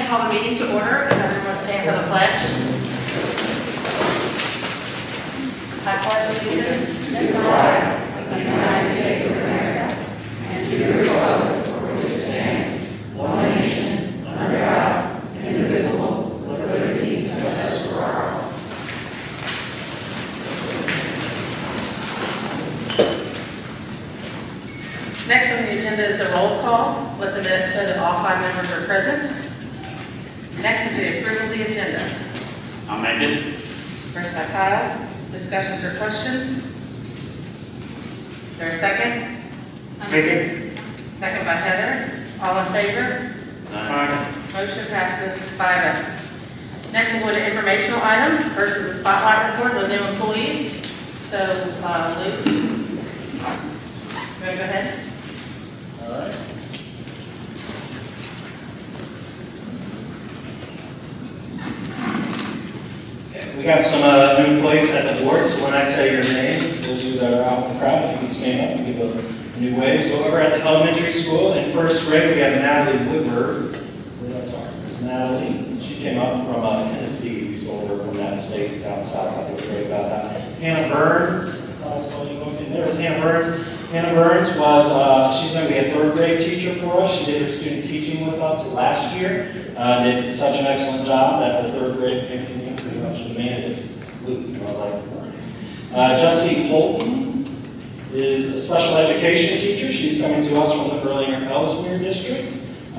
to call the meeting to order. If everyone stand for the pledge. I pledge allegiance to the flag of the United States of America and to the republic for which it stands, one nation, under God, indivisible, with liberty and justice for all. Next on the agenda is the roll call. Let the minutes show that all 5 members are present. Next is the approval of the agenda. I'll make it. First by Kyle. Discussions or questions? Is there a second? Second. Second by Heather. All in favor? Aye. Motion passes 5-0. Next we'll go to informational items. First is the spotlight report of the new employees. So, Luke, you want to go ahead? All right. We got some new employees at the board, so when I say your name, those of you that are out in the crowd, if you can stand up and give a new wave. So over at the elementary school in first grade, we have Natalie Woodward. Where did I start? There's Natalie. She came up from Tennessee, so over from that state down south. I feel great about that. Hannah Burns. There's Hannah Burns. Hannah Burns was, she's going to be a third grade teacher for us. She did her student teaching with us last year. Did such an excellent job that the third grade opinion pretty much demanded Luke. And I was like, Jessie Holton is a special education teacher. She's coming to us from the Burlington-Ellesmere district.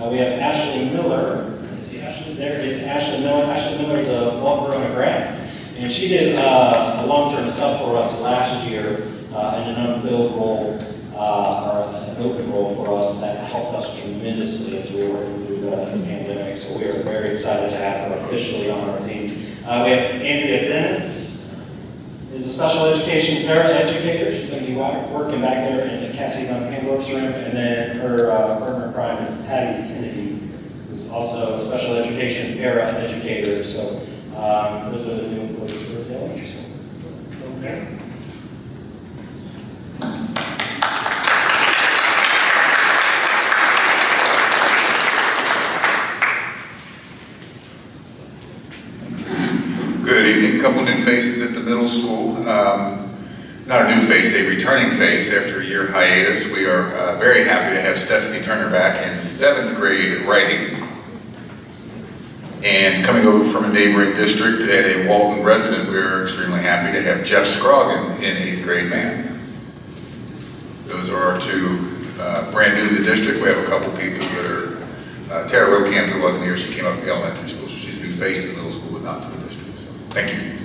We have Ashley Miller. See Ashley? There is Ashley Miller. Ashley Miller is a Walker-Rona grad. And she did a long-term sub for us last year in an unfilled role, or an open role for us that helped us tremendously as we were working through the pandemic. So we are very excited to have her officially on our team. We have Andrea Dennis, is a special education para-educator. She's going to be working back there in Cassie's on Handworks room. And then her partner in crime is Patty Kennedy, who's also a special education para-educator. So those are the new employees for the elementary school. Okay. Good evening. A couple new faces at the middle school. Not a new face, a returning face after a year hiatus. We are very happy to have Stephanie Turner back in 7th grade writing. And coming over from a neighboring district and a Walton resident, we're extremely happy to have Jeff Scroggin in 8th grade math. Those are our two brand new to the district. We have a couple people that are, Tara Rokamp, who wasn't here, she came up from the elementary school, so she's a new face to the middle school, but not to the district. So thank you.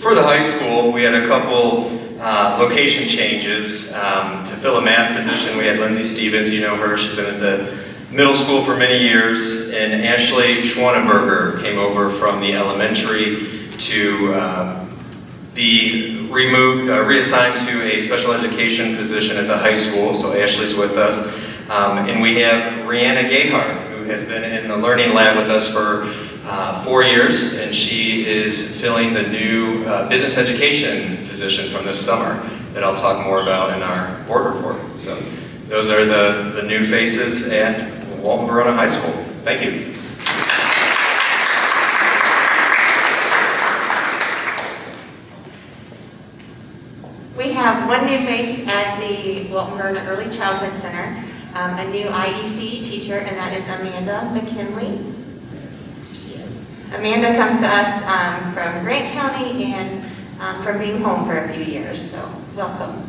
For the high school, we had a couple location changes. To fill a math position, we had Lindsay Stevens, you know her, she's been at the middle school for many years, and Ashley Schwanenberger came over from the elementary to be reassigned to a special education position at the high school, so Ashley's with us. And we have Rihanna Gayhart, who has been in the learning lab with us for 4 years, and she is filling the new business education position from this summer that I'll talk more about in our board report. So those are the new faces at Walton Verona High School. Thank you. We have one new face at the Walton Verona Early Childhood Center, a new IEC teacher, and that is Amanda McKinley. She is. Amanda comes to us from Grant County and from being home for a few years, so welcome.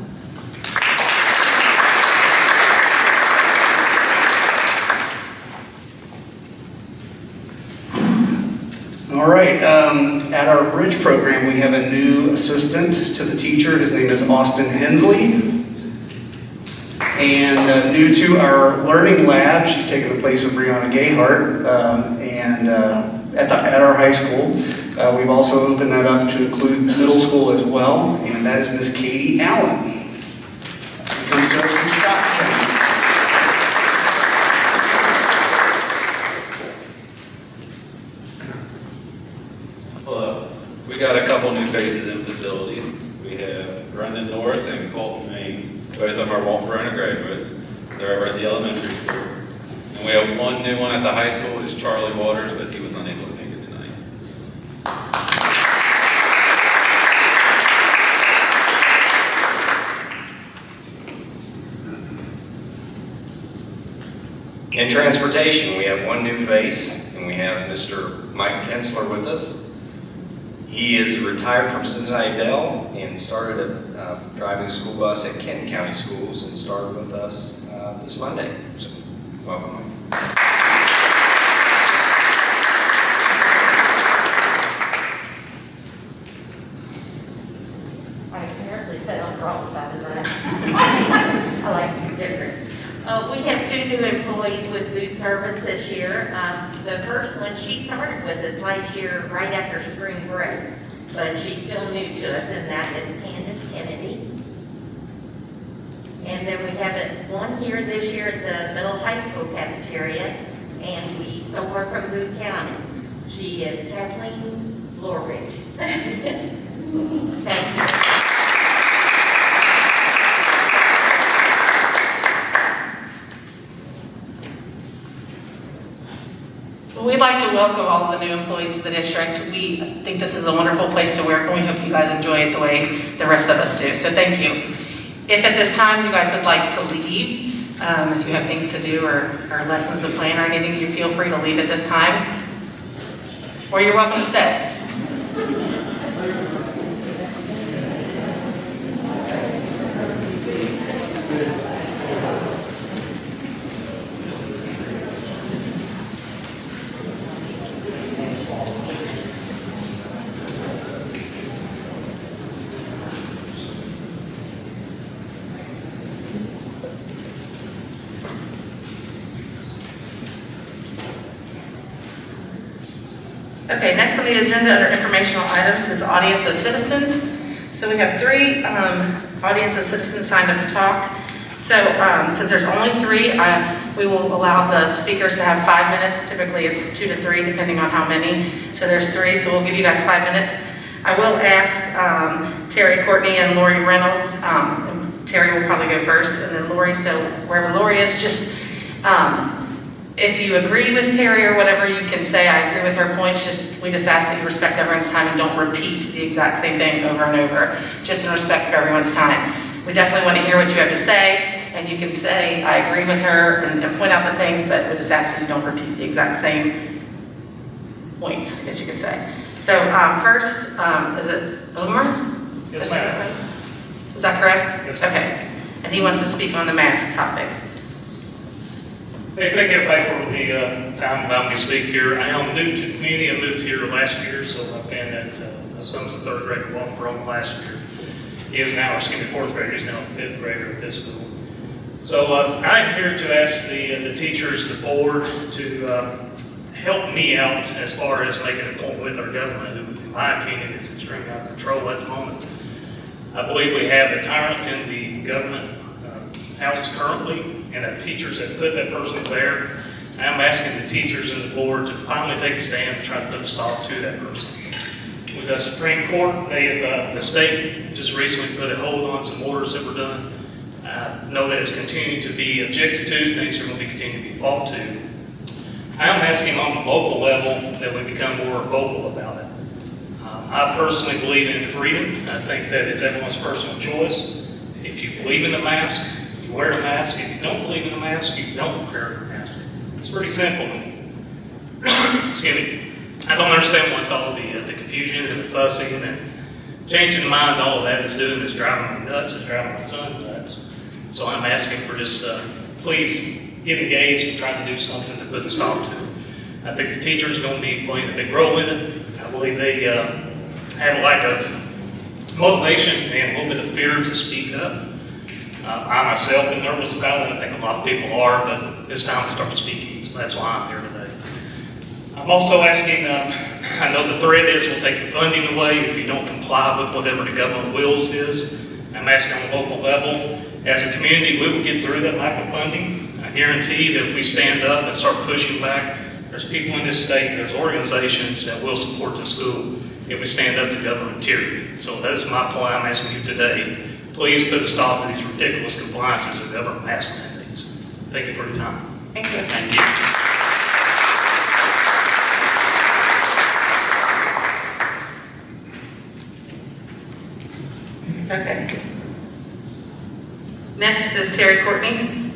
All right, at our bridge program, we have a new assistant to the teacher. His name is Austin Hensley. And new to our learning lab, she's taken the place of Brianna Gayhart, at our high school. We've also opened that up to include middle school as well, and that is Miss Katie Allen. She comes to us from Scott County. Hello. We got a couple new faces in facilities. We have Brendan Norris and Colton Main. Both of them are Walton Verona graduates. They're over at the elementary school. And we have one new one at the high school, is Charlie Waters, but he was unable to make it tonight. In transportation, we have one new face, and we have Mr. Mike Kensler with us. He is retired from Cincinnati Bell and started driving the school bus at Kenton County Schools and started with us this Monday. So, welcome, Mike. I apparently said on the wrong side of that. I like to be different. We have 2 new employees with food service this year. The first one, she started with us last year right after spring break, but she's still new to us, and that is Candace Kennedy. And then we have one here this year at the middle high school cafeteria, and we stole her from Boone County. She is Kathleen Lorridge. Thank you. We'd like to welcome all of the new employees to the district. We think this is a wonderful place to work, and we hope you guys enjoy it the way the rest of us do. So thank you. If at this time you guys would like to leave, if you have things to do or lessons to plan or anything, you feel free to leave at this time. Or you're welcome to stay. Okay, next on the agenda under informational items is audience of citizens. So we have 3 audience of citizens signed up to talk. So since there's only 3, we will allow the speakers to have 5 minutes. Typically it's 2 to 3 depending on how many. So there's 3, so we'll give you guys 5 minutes. I will ask Terry Courtney and Lori Reynolds. And Terry will probably go first, and then Lori. So wherever Lori is, just if you agree with Terry or whatever, you can say, I agree with her points. We just ask that you respect everyone's time and don't repeat the exact same thing over and over, just in respect of everyone's time. We definitely want to hear what you have to say, and you can say, I agree with her, and point out the things, but we just ask that you don't repeat the exact same points, I guess you could say. So first, is it Omar? Yes, ma'am. Is that correct? Yes, ma'am. Okay. And he wants to speak on the mask topic. Hey, thank everybody for the time allowing me to speak here. I am new to the community. I moved here last year, so I've been at, my son's a 3rd grader, walked from last year. He is now, 4th grader, he's now a 5th grader at this school. So I'm here to ask the teachers, the board, to help me out as far as making a point with our government, who, in my opinion, is extremely out of control at the moment. I believe we have a tyrant in the government house currently, and the teachers have put that person there. I'm asking the teachers and the board to finally take a stand and try to put a stop to that person. With the Supreme Court, they have, the state just recently put a hold on some orders that were done. I know that it's continuing to be objected to, things are going to be continuing to be fought to. I'm asking on the local level that we become more vocal about it. I personally believe in freedom. I think that it's everyone's personal choice. If you believe in the mask, you wear a mask. If you don't believe in a mask, you don't wear a mask. It's pretty simple. Excuse me. I don't understand what all the confusion and the fussing and changing mind, all of that is doing is driving me nuts, is driving my son nuts. So I'm asking for just, please get engaged and try to do something to put a stop to it. I think the teachers are going to be playing a big role in it. I believe they have a lack of motivation and a little bit of fear to speak up. I myself am nervous about it. I think a lot of people are, but it's time to start speaking, so that's why I'm here today. I'm also asking, I know the threat is we'll take the funding away if you don't comply with whatever the government wills is. I'm asking on the local level, as a community, we will get through that lack of funding. I guarantee that if we stand up and start pushing back, there's There's people in this state, there's organizations that will support the school if we stand up to government tyranny. So that's my plea I'm asking you today. Please put a stop to these ridiculous compliances of government mask mandates. Thank you for your time. Thank you. Thank you. Okay. Next is Terry Courtney,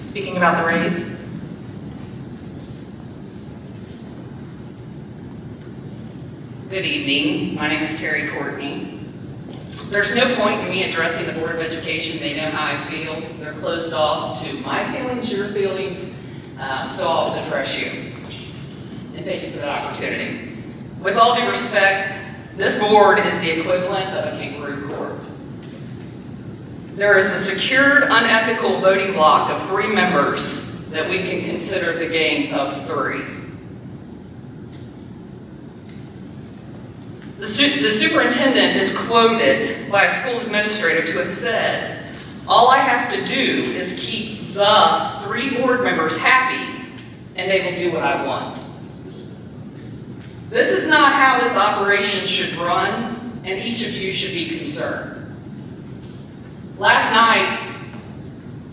speaking about the raise. Good evening. My name is Terry Courtney. There's no point in me addressing the Board of Education. They know how I feel. They're closed off to my feelings, your feelings, so I'll address you. And thank you for that opportunity. With all due respect, this board is the equivalent of a kangaroo court. There is a secured, unethical voting block of 3 members that we can consider the game of 3. The superintendent is quoted by a school administrator to have said, "All I have to do is keep the 3 board members happy and they will do what I want." This is not how this operation should run, and each of you should be concerned. Last night,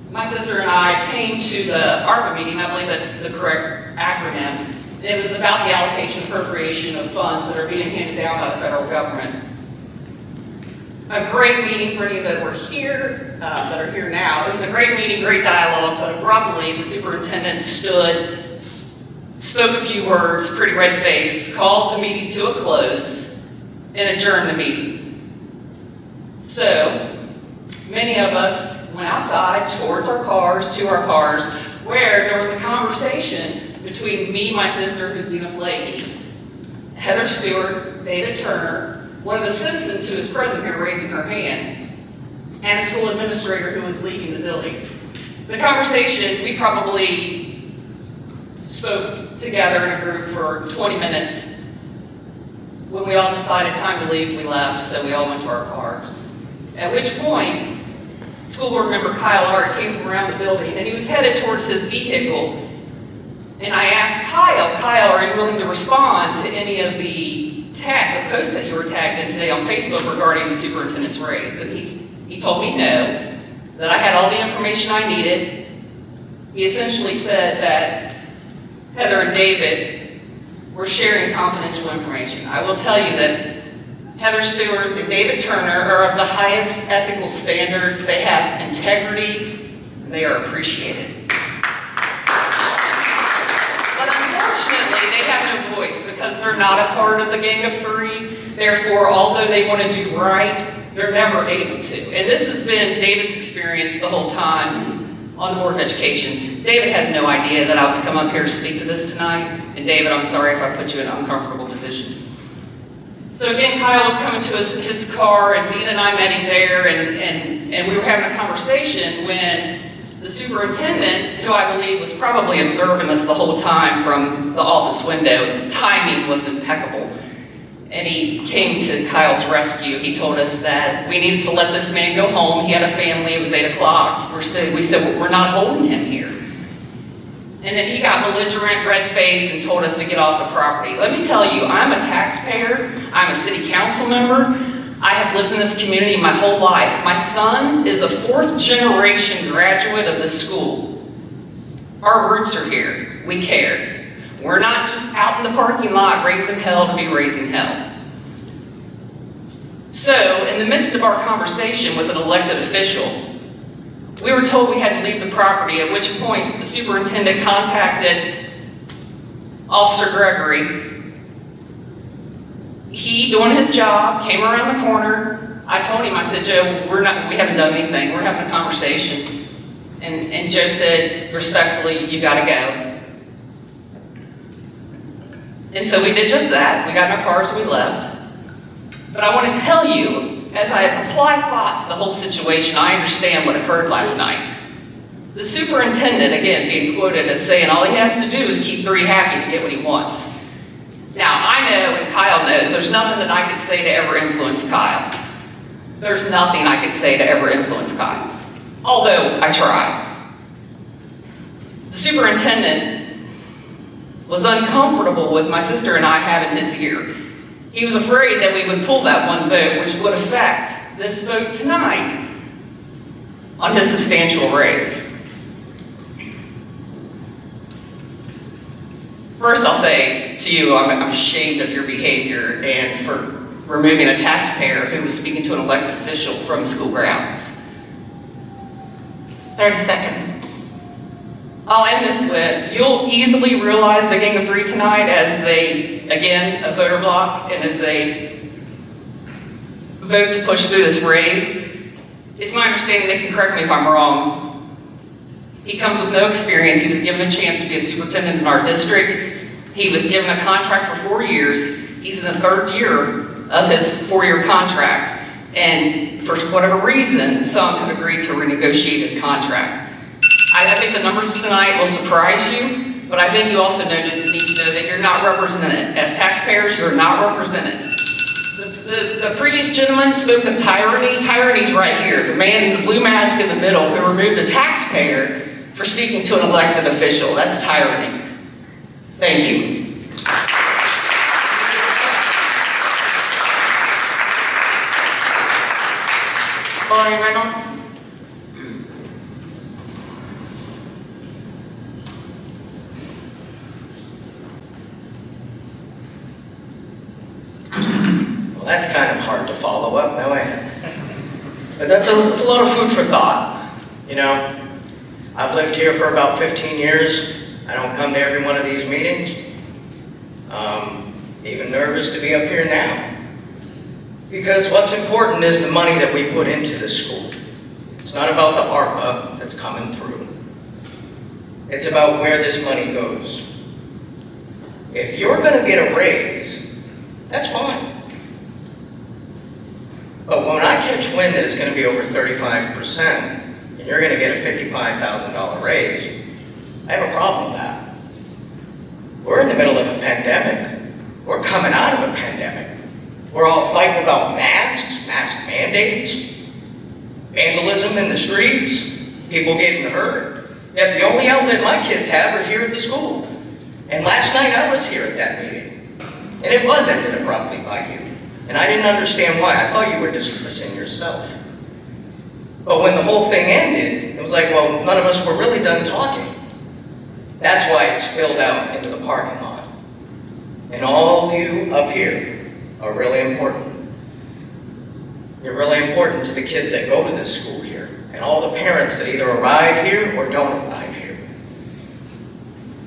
my sister and I came to the ARPA meeting. I believe that's the correct acronym. It was about the allocation appropriation of funds that are being handed down by the federal government. A great meeting for any that were here, that are here now. It was a great meeting, great dialogue, but abruptly the superintendent stood, spoke a few words, pretty red-faced, called the meeting to a close, and adjourned the meeting. So, many of us went outside towards our cars, to our cars, where there was a conversation between me, my sister, who's Dina Flakey, Heather Stewart, David Turner, one of the citizens who is present here raising her hand, and a school administrator who was leaving the building. The conversation, we probably spoke together in a group for 20 minutes. When we all decided time to leave, we left, so we all went to our cars. At which point, school board member Kyle Art came from around the building, and he was headed towards his vehicle. And I asked Kyle, are you willing to respond to any of the posts that you were tagged in today on Facebook regarding the superintendent's raise? And he told me no, that I had all the information I needed. He essentially said that Heather and David were sharing confidential information. I will tell you that Heather Stewart and David Turner are of the highest ethical standards. They have integrity, and they are appreciated. Unfortunately, they have no voice because they're not a part of the gang of 3. Therefore, although they want to do right, they're never able to. And this has been David's experience the whole time on the Board of Education. David has no idea that I was come up here to speak to this tonight. And David, I'm sorry if I put you in an uncomfortable position. So again, Kyle was coming to his car, and Dean and I met him there, and we were having a conversation when the superintendent, who I believe was probably observing us the whole time from the office window, timing was impeccable. And he came to Kyle's rescue. He told us that we needed to let this man go home. He had a family, it was 8 o'clock. We said, well, we're not holding him here. And then he got belligerent, red-faced, and told us to get off the property. Let me tell you, I'm a taxpayer, I'm a city council member, I have lived in this community my whole life. My son is a 4th-generation graduate of this school. Our roots are here. We care. We're not just out in the parking lot raising hell to be raising hell. So, in the midst of our conversation with an elected official, we were told we had to leave the property, at which point the superintendent contacted Officer Gregory. He, doing his job, came around the corner. I told him, I said, Joe, we haven't done anything. We're having a conversation. And Joe said, respectfully, you gotta go. And so we did just that. We got in our cars, we left. But I want to tell you, as I apply thought to the whole situation, I understand what occurred last night. The superintendent, again, being quoted as saying all he has to do is keep 3 happy to get what he wants. Now, I know, and Kyle knows, there's nothing that I could say to ever influence Kyle. There's nothing I could say to ever influence Kyle, although I try. The superintendent was uncomfortable with my sister and I having his ear. He was afraid that we would pull that one vote, which would affect this vote tonight on his substantial raise. First, I'll say to you, I'm ashamed of your behavior and for removing a taxpayer who was speaking to an elected official from the school grounds. 30 seconds. I'll end this with, you'll easily realize the Gang of Three tonight as they, again, a voter block, and as they vote to push through this raise. It's my understanding, they can correct me if I'm wrong, he comes with no experience. He was given a chance to be a superintendent in our district. He was given a contract for 4 years. He's in the 3rd year of his 4-year contract. And for whatever reason, some have agreed to renegotiate his contract. I think the numbers tonight will surprise you, but I think you also need to know that you're not represented. As taxpayers, you're not represented. The previous gentleman spoke of tyranny. Tyranny's right here. The man in the blue mask in the middle who removed a taxpayer for speaking to an elected official. That's tyranny. Thank you. Lori Reynolds. Well, that's kind of hard to follow up, no way. But that's a lot of food for thought. You know, I've lived here for about 15 years. I don't come to every one of these meetings. Even nervous to be up here now. Because what's important is the money that we put into the school. It's not about the ARPA that's coming through. It's about where this money goes. If you're going to get a raise, that's fine. But when I catch wind that it's going to be over 35%, and you're going to get a $55,000 raise, I have a problem with that. We're in the middle of a pandemic. We're coming out of a pandemic. We're all fighting about masks, mask mandates, vandalism in the streets, people getting hurt. Yet the only outlet my kids have are here at the school. And last night I was here at that meeting. And it was ended abruptly by you. And I didn't understand why. I thought you were dismissing yourself. But when the whole thing ended, it was like, well, none of us were really done talking. That's why it spilled out into the parking lot. And all of you up here are really important. You're really important to the kids that go to this school here, and all the parents that either arrive here or don't arrive here.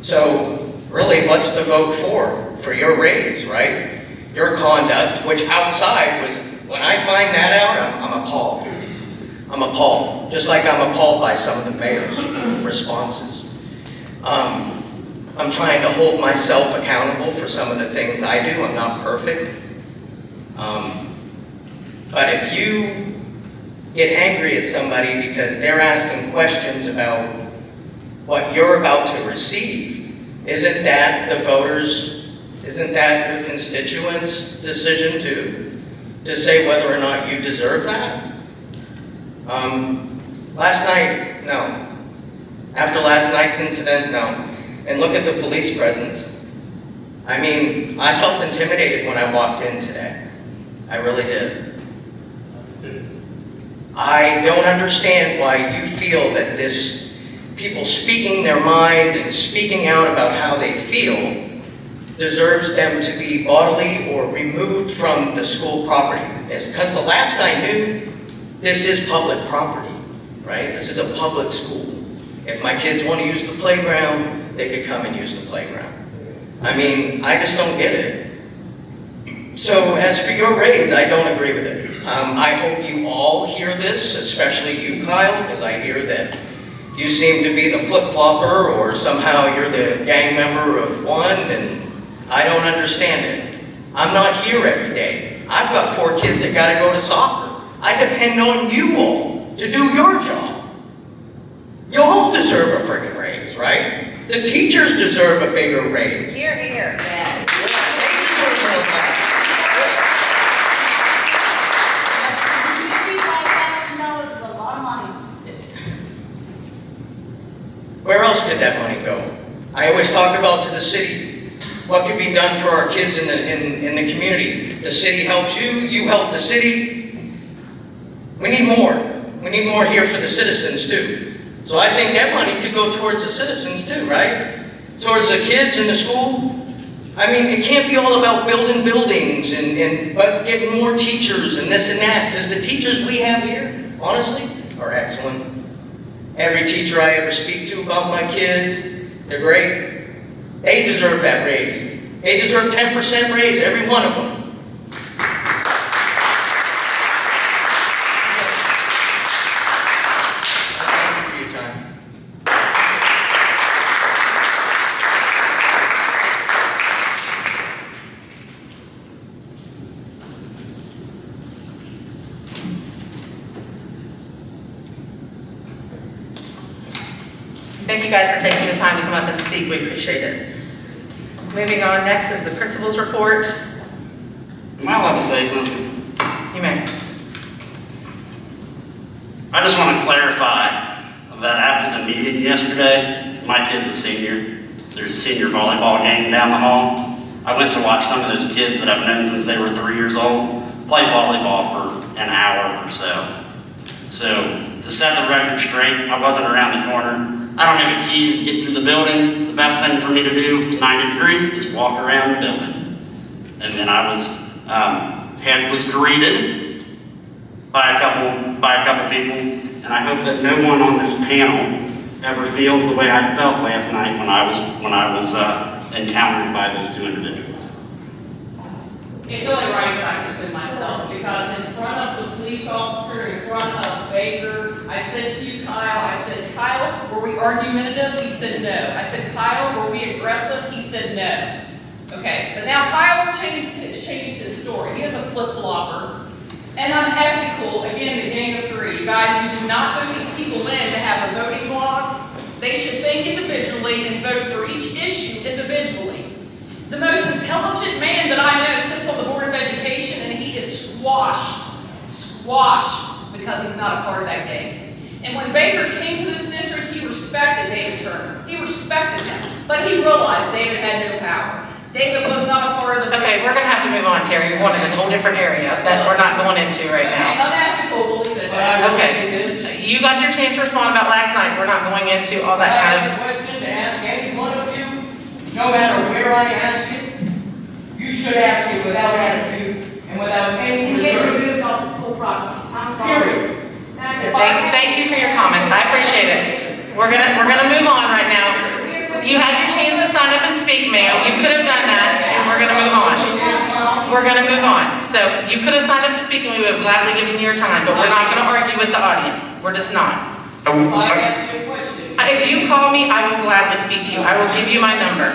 So, really, what's the vote for? For your raise, right? Your conduct, which outside was, when I find that out, I'm appalled. I'm appalled, just like I'm appalled by some of the mayor's responses. I'm trying to hold myself accountable for some of the things I do. I'm not perfect. But if you get angry at somebody because they're asking questions about what you're about to receive, isn't that the voters, isn't that your constituents' decision to say whether or not you deserve that? Last night, no. After last night's incident, no. And look at the police presence. I mean, I felt intimidated when I walked in today. I really did. I don't understand why you feel that this people speaking their mind and speaking out about how they feel deserves them to be bodily or removed from the school property. It's because the last I knew, this is public property, right? This is a public school. If my kids want to use the playground, they could come and use the playground. I mean, I just don't get it. So as for your raise, I don't agree with it. I hope you all hear this, especially you, Kyle, because I hear that you seem to be the flip-flopper or somehow you're the gang member of one, and I don't understand it. I'm not here every day. I've got 4 kids that got to go to soccer. I depend on you all to do your job. You all deserve a friggin' raise, right? The teachers deserve a bigger raise. Here, here. Yes. They deserve a $55,000 is a lot of money. Where else did that money go? I always talk about to the city. what could be done for our kids in the community. The city helps you, you help the city. We need more. We need more here for the citizens too. So I think that money could go towards the citizens too, right? Towards the kids in the school. I mean, it can't be all about building buildings but getting more teachers and this and that, because the teachers we have here, honestly, are excellent. Every teacher I ever speak to about my kids, they're great. They deserve that raise. They deserve 10% raise, every one of them. Thank you for your time. Thank you guys for taking the time to come up and speak. We appreciate it. Moving on, next is the principal's report. Am I allowed to say something? You may. I just want to clarify that after the meeting yesterday, my kid's a senior. There's a senior volleyball game down the hall. I went to watch some of those kids that I've known since they were 3 years old play volleyball for an hour or so. So to set the record straight, I wasn't around the corner. I don't have a key to get through the building. The best thing for me to do, it's 90 degrees, is walk around the building. And then I was greeted by a couple people, and I hope that no one on this panel ever feels the way I felt last night when I was encountered by those two individuals. It's only right that I defend myself, because in front of the police officer, in front of Baker, I said to Kyle, Kyle, were we argumentative? He said no. I said, Kyle, were we aggressive? He said no. Okay, but now Kyle's changed his story. He is a flip-flopper. And I'm ethical, again, the gang of three. Guys, you do not vote these people in to have a voting block. They should think individually and vote for each issue individually. The most intelligent man that I know sits on the Board of Education, and he is squashed because he's not a part of that game. And when Baker came to this district, he respected David Turner. He respected him, but he realized David had no power. David was not a part of the... Okay, we're going to have to move on, Terry. You're going in a whole different area that we're not going into right now. Okay, unethical, believe it. Okay, you got your chance to respond about last night. We're not going into all that kind I have a question to ask any one of you, no matter where I ask it. You should ask it without attitude and without any reserve. off the school property. I'm sorry. Thank you for your comments. I appreciate it. We're gonna move on right now. You had your chance to sign up and speak, ma'am. You could have done that, and we're gonna move on. We're gonna move on. So you could have signed up to speak, and we would have gladly given you your time, but we're not gonna argue with the audience. We're just not. I ask you a question. If you call me, I will gladly speak to you. I will give you my number.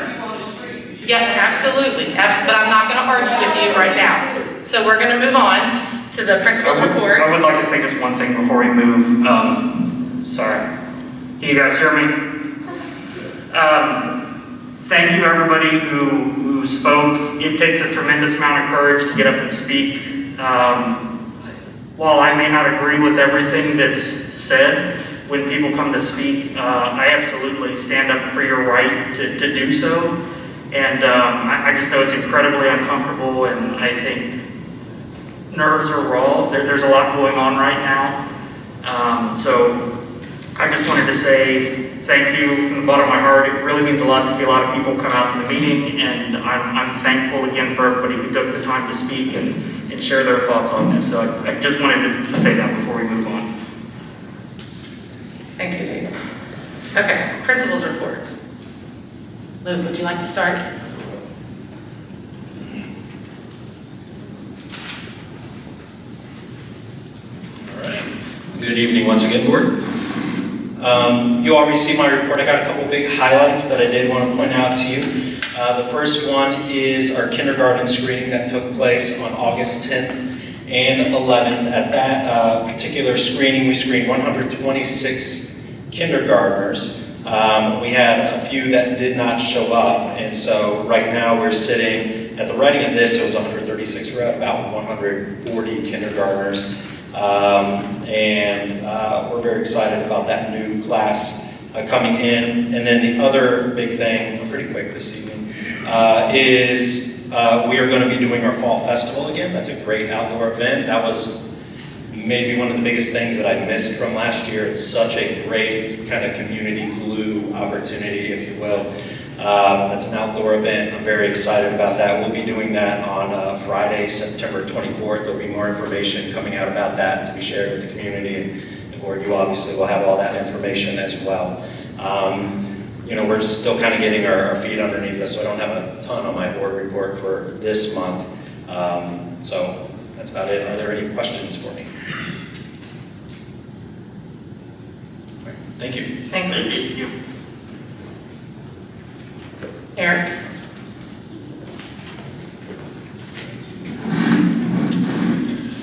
Yeah, absolutely. But I'm not gonna argue with you right now. So we're gonna move on to the principal's report. I would like to say just one thing before we move. Sorry. Can you guys hear me? Thank you everybody who spoke. It takes a tremendous amount of courage to get up and speak. While I may not agree with everything that's said, when people come to speak, I absolutely stand up for your right to do so. And I just know it's incredibly uncomfortable, and I think nerves are raw. There's a lot going on right now. So I just wanted to say thank you from the bottom of my heart. It really means a lot to see a lot of people come out to the meeting, and I'm thankful again for everybody who took the time to speak and share their thoughts on this. So I just wanted to say that before we move on. Thank you, David. Okay, principal's report. Luke, would you like to start? Good evening once again, board. You all received my report. I got a couple big highlights that I did want to point out to you. The first one is our kindergarten screening that took place on August 10th and 11th. At that particular screening, we screened 126 kindergartners. We had a few that did not show up, and so right now we're sitting, at the writing of this, it was 136. We're at about 140 kindergartners. We're very excited about that new class coming in. And then the other big thing, I'm pretty quick this evening, is we are going to be doing our fall festival again. That's a great outdoor event. That was maybe one of the biggest things that I missed from last year. It's such a great kind of community glue opportunity, if you will. That's an outdoor event. I'm very excited about that. We'll be doing that on Friday, September 24th. There'll be more information coming out about that to be shared with the community, and the board, you obviously will have all that information as well. You know, we're still kind of getting our feet underneath us, so I don't have a ton on my board report for this month. So that's about it. Are there any questions for me? Thank you. Thank you. Eric?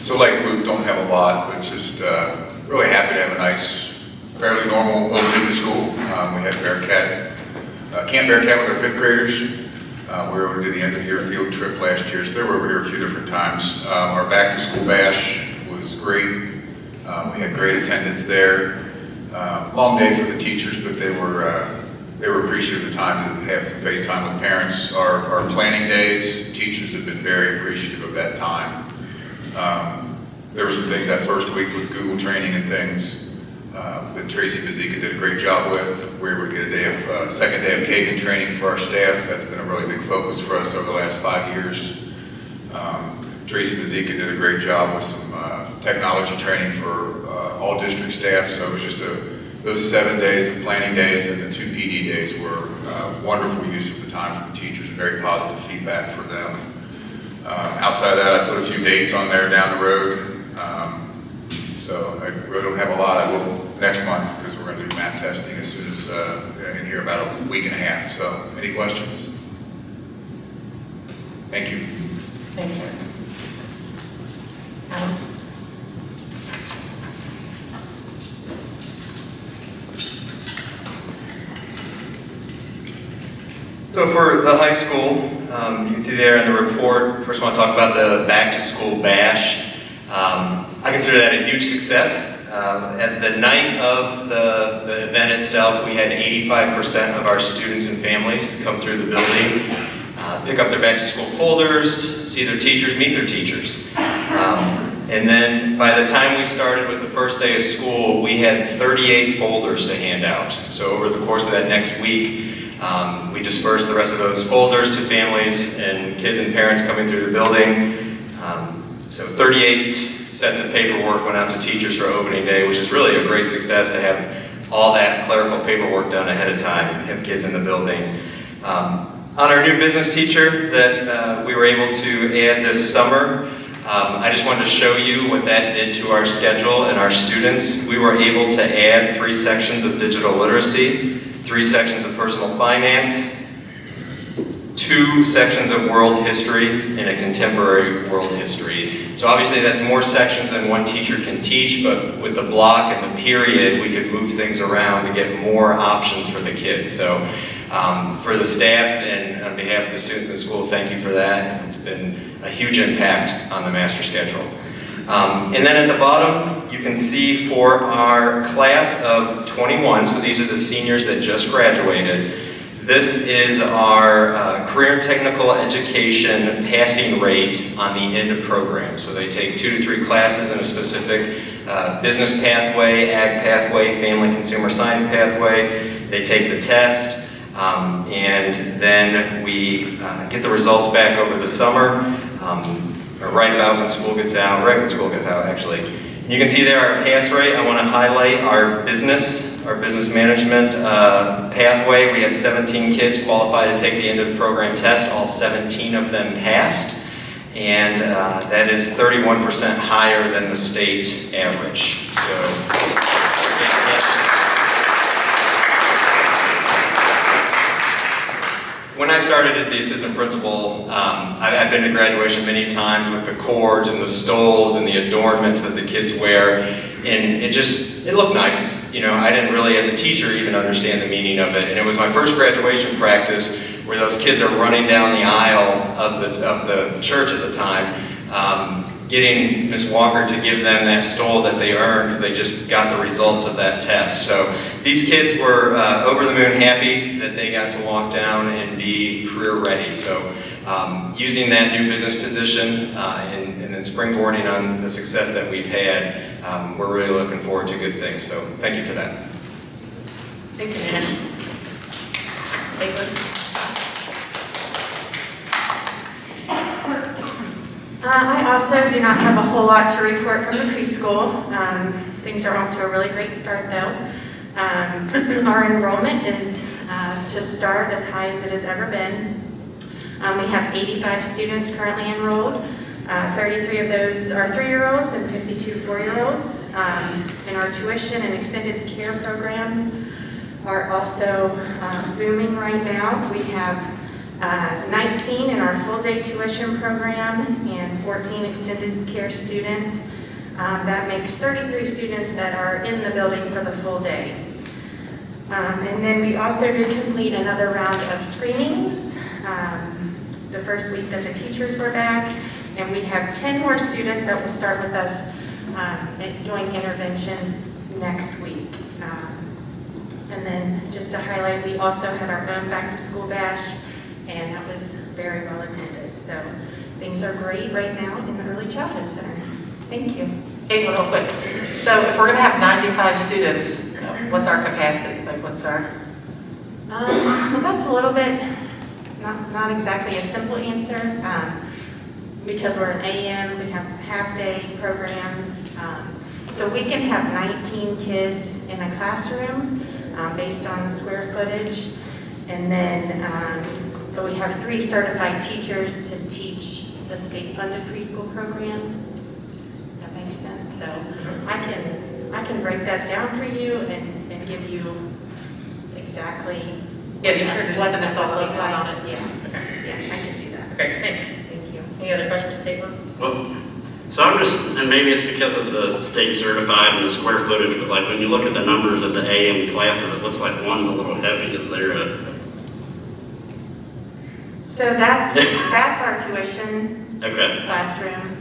So like Luke, don't have a lot, but just really happy to have a nice, fairly normal opening to school. We had Camp Bearcat with our 5th graders. We were over to the end of the year field trip last year, so they were over here a few different times. Our back to school bash was great. We had great attendance there. Long day for the teachers, but they were appreciative of the time to have some face time with parents. Our planning days, teachers have been very appreciative of that time. There were some things that first week with Google training and things that Tracy Vizika did a great job with. We were able to get a second day of Kagan training for our staff. That's been a really big focus for us over the last 5 years. Tracy Vizika did a great job with some technology training for all district staff. So it was just those 7 days of planning days and the 2 PD days were wonderful use of the time for the teachers, very positive feedback for them. Outside of that, I put a few dates on there down the road. So I really don't have a lot. I will next month because we're going to do map testing as soon as in here about a week and a half. So any questions? Thank you. Thanks, Eric. Alan? So for the high school, you can see there in the report, first I want to talk about the back to school bash. I consider that a huge success. At the night of the event itself, we had 85% of our students and families come through the building, pick up their back to school folders, see their teachers, meet their teachers. And then by the time we started with the first day of school, we had 38 folders to hand out. So over the course of that next week, we dispersed the rest of those folders to families and kids and parents coming through the building. So 38 sets of paperwork went out to teachers for opening day, which is really a great success to have all that clerical paperwork done ahead of time, have kids in the building. On our new business teacher that we were able to add this summer, I just wanted to show you what that did to our schedule and our students. We were able to add 3 sections of digital literacy, 3 sections of personal finance, 2 sections of world history, and a contemporary world history. So obviously that's more sections than one teacher can teach, but with the block and the period, we could move things around to get more options for the kids. So for the staff and on behalf of the students in the school, thank you for that. It's been a huge impact on the master schedule. And then at the bottom, you can see for our class of 21, so these are the seniors that just graduated, this is our career and technical education passing rate on the end of program. So they take 2 to 3 classes in a specific business pathway, ag pathway, family consumer science pathway. They take the test, and then we get the results back over the summer, or right about when school gets out, right when school gets out actually. You can see there our pass rate. I want to highlight our business management pathway. We had 17 kids qualified to take the end of program test. All 17 of them passed. And that is 31% higher than the state average. So, when I started as the assistant principal, I've been to graduation many times with the cords and the stoles and the adornments that the kids wear, and it looked nice. You know, I didn't really, as a teacher, even understand the meaning of it, and it was my first graduation practice where those kids are running down the aisle of the church at the time. getting Ms. Walker to give them that stole that they earned because they just got the results of that test. So these kids were over the moon happy that they got to walk down and be career ready. So using that new business position and then springboarding on the success that we've had, we're really looking forward to good things. So thank you for that. Thank you, Nash. Caitlin? I also do not have a whole lot to report from the preschool. Things are off to a really great start though. Our enrollment is to start as high as it has ever been. We have 85 students currently enrolled. 33 of those are 3-year-olds and 52 4-year-olds. And our tuition and extended care programs are also booming right now. We have 19 in our full-day tuition program and 14 extended care students. That makes 33 students that are in the building for the full day. And then we also did complete another round of screenings the first week that the teachers were back, and we have 10 more students that will start with us doing interventions next week. And then just to highlight, we also had our own back-to-school bash, and that was very well attended. So things are great right now in the Early Childhood Center. Thank you. Hey, real quick. So if we're going to have 95 students, what's our capacity? Like, what's our? Well, that's a little bit, not exactly a simple answer. Because we're an AM, we have half-day programs. So we can have 19 kids in a classroom based on the square footage. And then so we have 3 certified teachers to teach the state-funded preschool program. That makes sense. So I can break that down for you and give you exactly what the stuff look like on it. Yes. Okay. Yeah, I can do that. Okay, thanks. Thank you. Any other questions, Caitlin? Well, so I'm just, and maybe it's because of the state certified and the square footage, but like when you look at the numbers of the AM classes, it looks like one's a little heavy. Is there a? So that's our tuition classroom.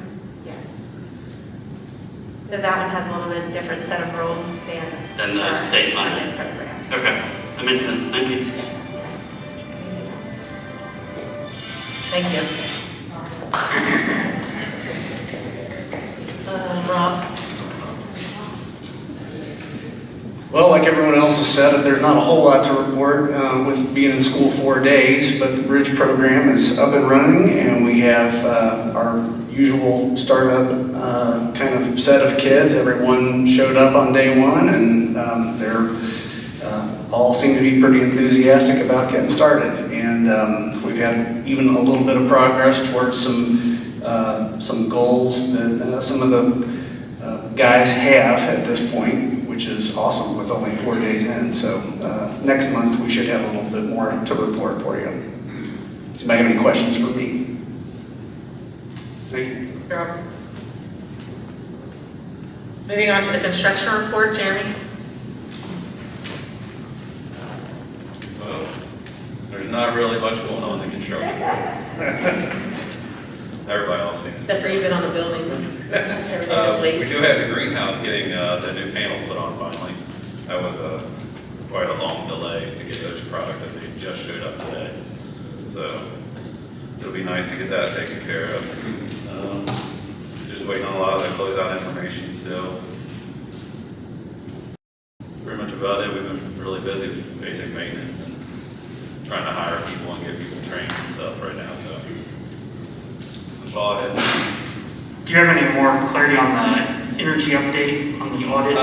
Yes. So that one has a little bit different set of rules than the state funded program. Okay, that makes sense. Thank you. Thank you. Rob? Well, like everyone else has said, there's not a whole lot to report with being in school 4 days, but the bridge program is up and running, and we have our usual startup kind of set of kids. Everyone showed up on day 1, and they're all seem to be pretty enthusiastic about getting started. And we've had even a little bit of progress towards some goals that some of the guys have at this point, which is awesome with only 4 days in. So next month we should have a little bit more to report for you. Does anybody have any questions for me? Thank you. Rob? Moving on to the construction report, Jeremy? Well, there's not really much going on in construction. Everybody else seems. Except for you've been on the building every day this week. We do have the greenhouse getting the new panels put on finally. That was quite a long delay to get those products that they just showed up today. So it'll be nice to get that taken care of. Just waiting on a lot of the closeout information still. Pretty much about it. We've been really busy with basic maintenance and trying to hire people and get people trained and stuff right now. So that's all I had. Do you have any more clarity on the energy update on the audit?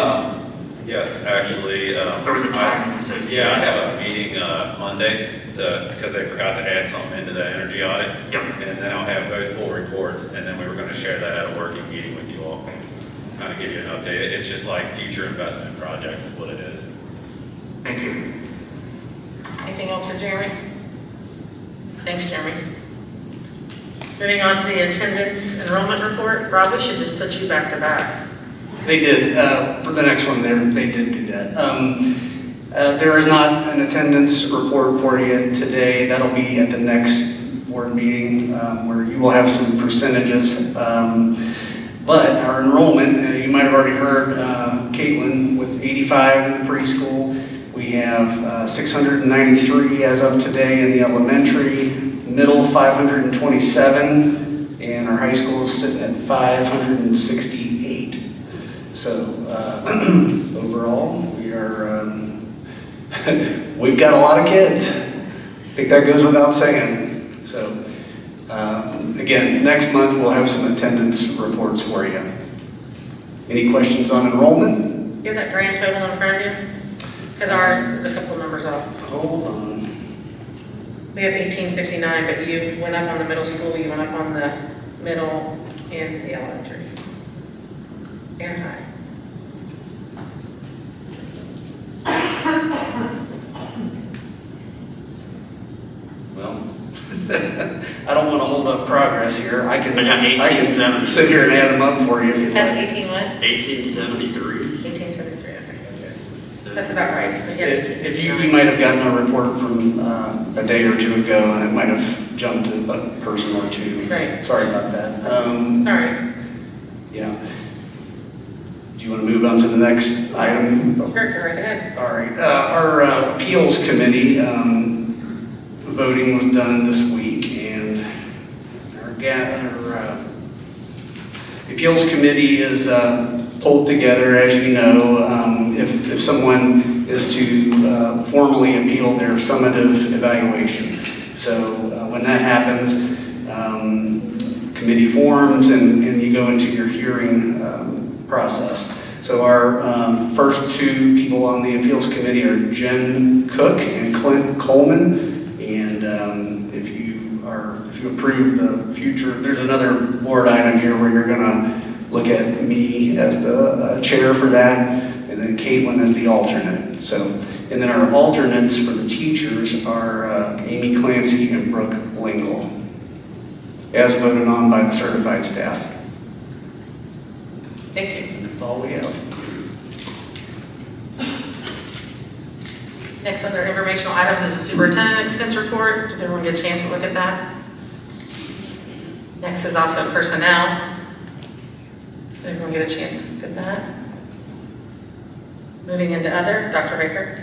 Yes, actually. There was a timing associated. Yeah, I have a meeting Monday because they forgot to add something into the energy audit. Yep. And then I'll have both full reports, and then we were going to share that at a working meeting with you all. Kind of give you an update. It's just like future investment projects is what it is. Thank you. Anything else for Jeremy? Thanks, Jeremy. Moving on to the attendance enrollment report. Rob, we should just put you back to back. They did, for the next one, they did do that. There is not an attendance report for you today. That'll be at the next board meeting where you will have some percentages. But our enrollment, you might have already heard Caitlin with 85 in the preschool. We have 693 as of today in the elementary, middle 527, and our high school is sitting at 568. So overall, we are, we've got a lot of kids. I think that goes without saying. So again, next month we'll have some attendance reports for you. Any questions on enrollment? You have that grand total in front of you? Because ours is a couple numbers off. Hold on. We have 1859, but you went up on the middle school, you went up on the middle and the elementary. And high. Well, I don't want to hold up progress here. I can I got 1870. sit here and add them up for you if you'd Have like. 18 what? 1873. 1873, okay. That's about right. So you had If you might have gotten a report from a day or two ago, and it might have jumped a person or two. Right. Sorry about that. Sorry. Yeah. Do you want to move on to the next item? Sure, go right ahead. All right. Our appeals committee voting was done this week, and our appeals committee is pulled together, as you know, if someone is to formally appeal their summative evaluation. So when that happens, committee forms and you go into your hearing process. So our first two people on the appeals committee are Jen Cook and Clint Coleman. And if you approve the future, there's another board item here where you're gonna look at me as the chair for that, and then Caitlin as the alternate. So, and then our alternates for the teachers are Amy Clancy and Brooke Lingle, as voted on by the certified staff. Thank you. And that's all we have. Next under informational items is the superintendent expense report. Did everyone get a chance to look at that? Next is also personnel. Did everyone get a chance to look at that? Moving into other, Dr. Baker.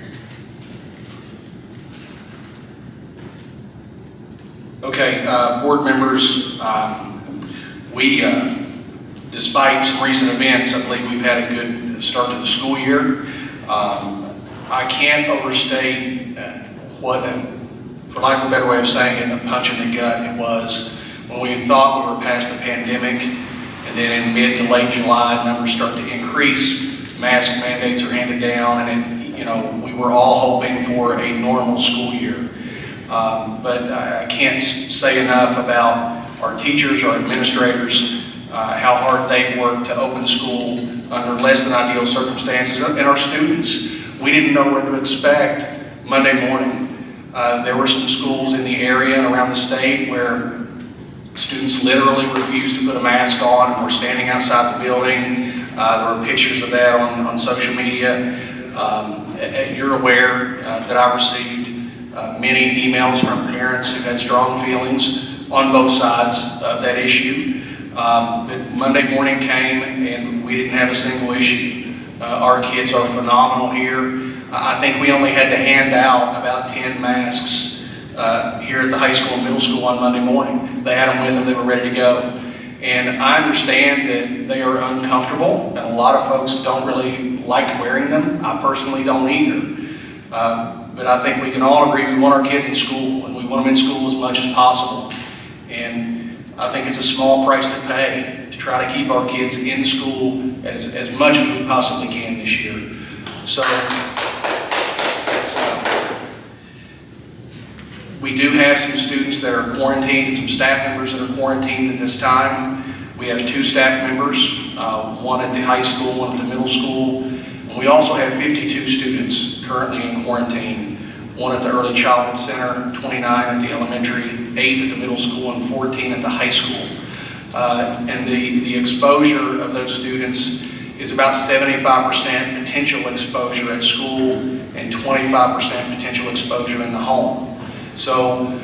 Okay, board members, despite some recent events, I believe we've had a good start to the school year. I can't overstate what, for lack of a better way of saying it, a punch in the gut it was when we thought we were past the pandemic, and then in mid to late July, numbers start to increase, mask mandates are handed down, and we were all hoping for a normal school year. But I can't say enough about our teachers, our administrators, how hard they worked to open school under less than ideal circumstances, and our students. We didn't know what to expect Monday morning. There were some schools in the area and around the state where students literally refused to put a mask on and were standing outside the building. There were pictures of that on social media. You're aware that I received many emails from parents who had strong feelings on both sides of that issue. But Monday morning came and we didn't have a single issue. Our kids are phenomenal here. I think we only had to hand out about 10 masks here at the high school and middle school on Monday morning. They had them with them, they were ready to go. And I understand that they are uncomfortable, and a lot of folks don't really like wearing them. I personally don't either. But I think we can all agree we want our kids in school, and we want them in school as much as possible. And I think it's a small price to pay to try to keep our kids in school as much as we possibly can this year. So we do have some students that are quarantined and some staff members that are quarantined at this time. We have 2 staff members, one at the high school, one at the middle school. And we also have 52 students currently in quarantine, one at the early childhood center, 29 at the elementary, 8 at the middle school, and 14 at the high school. And the exposure of those students is about 75% potential exposure at school and 25% potential exposure in the home. So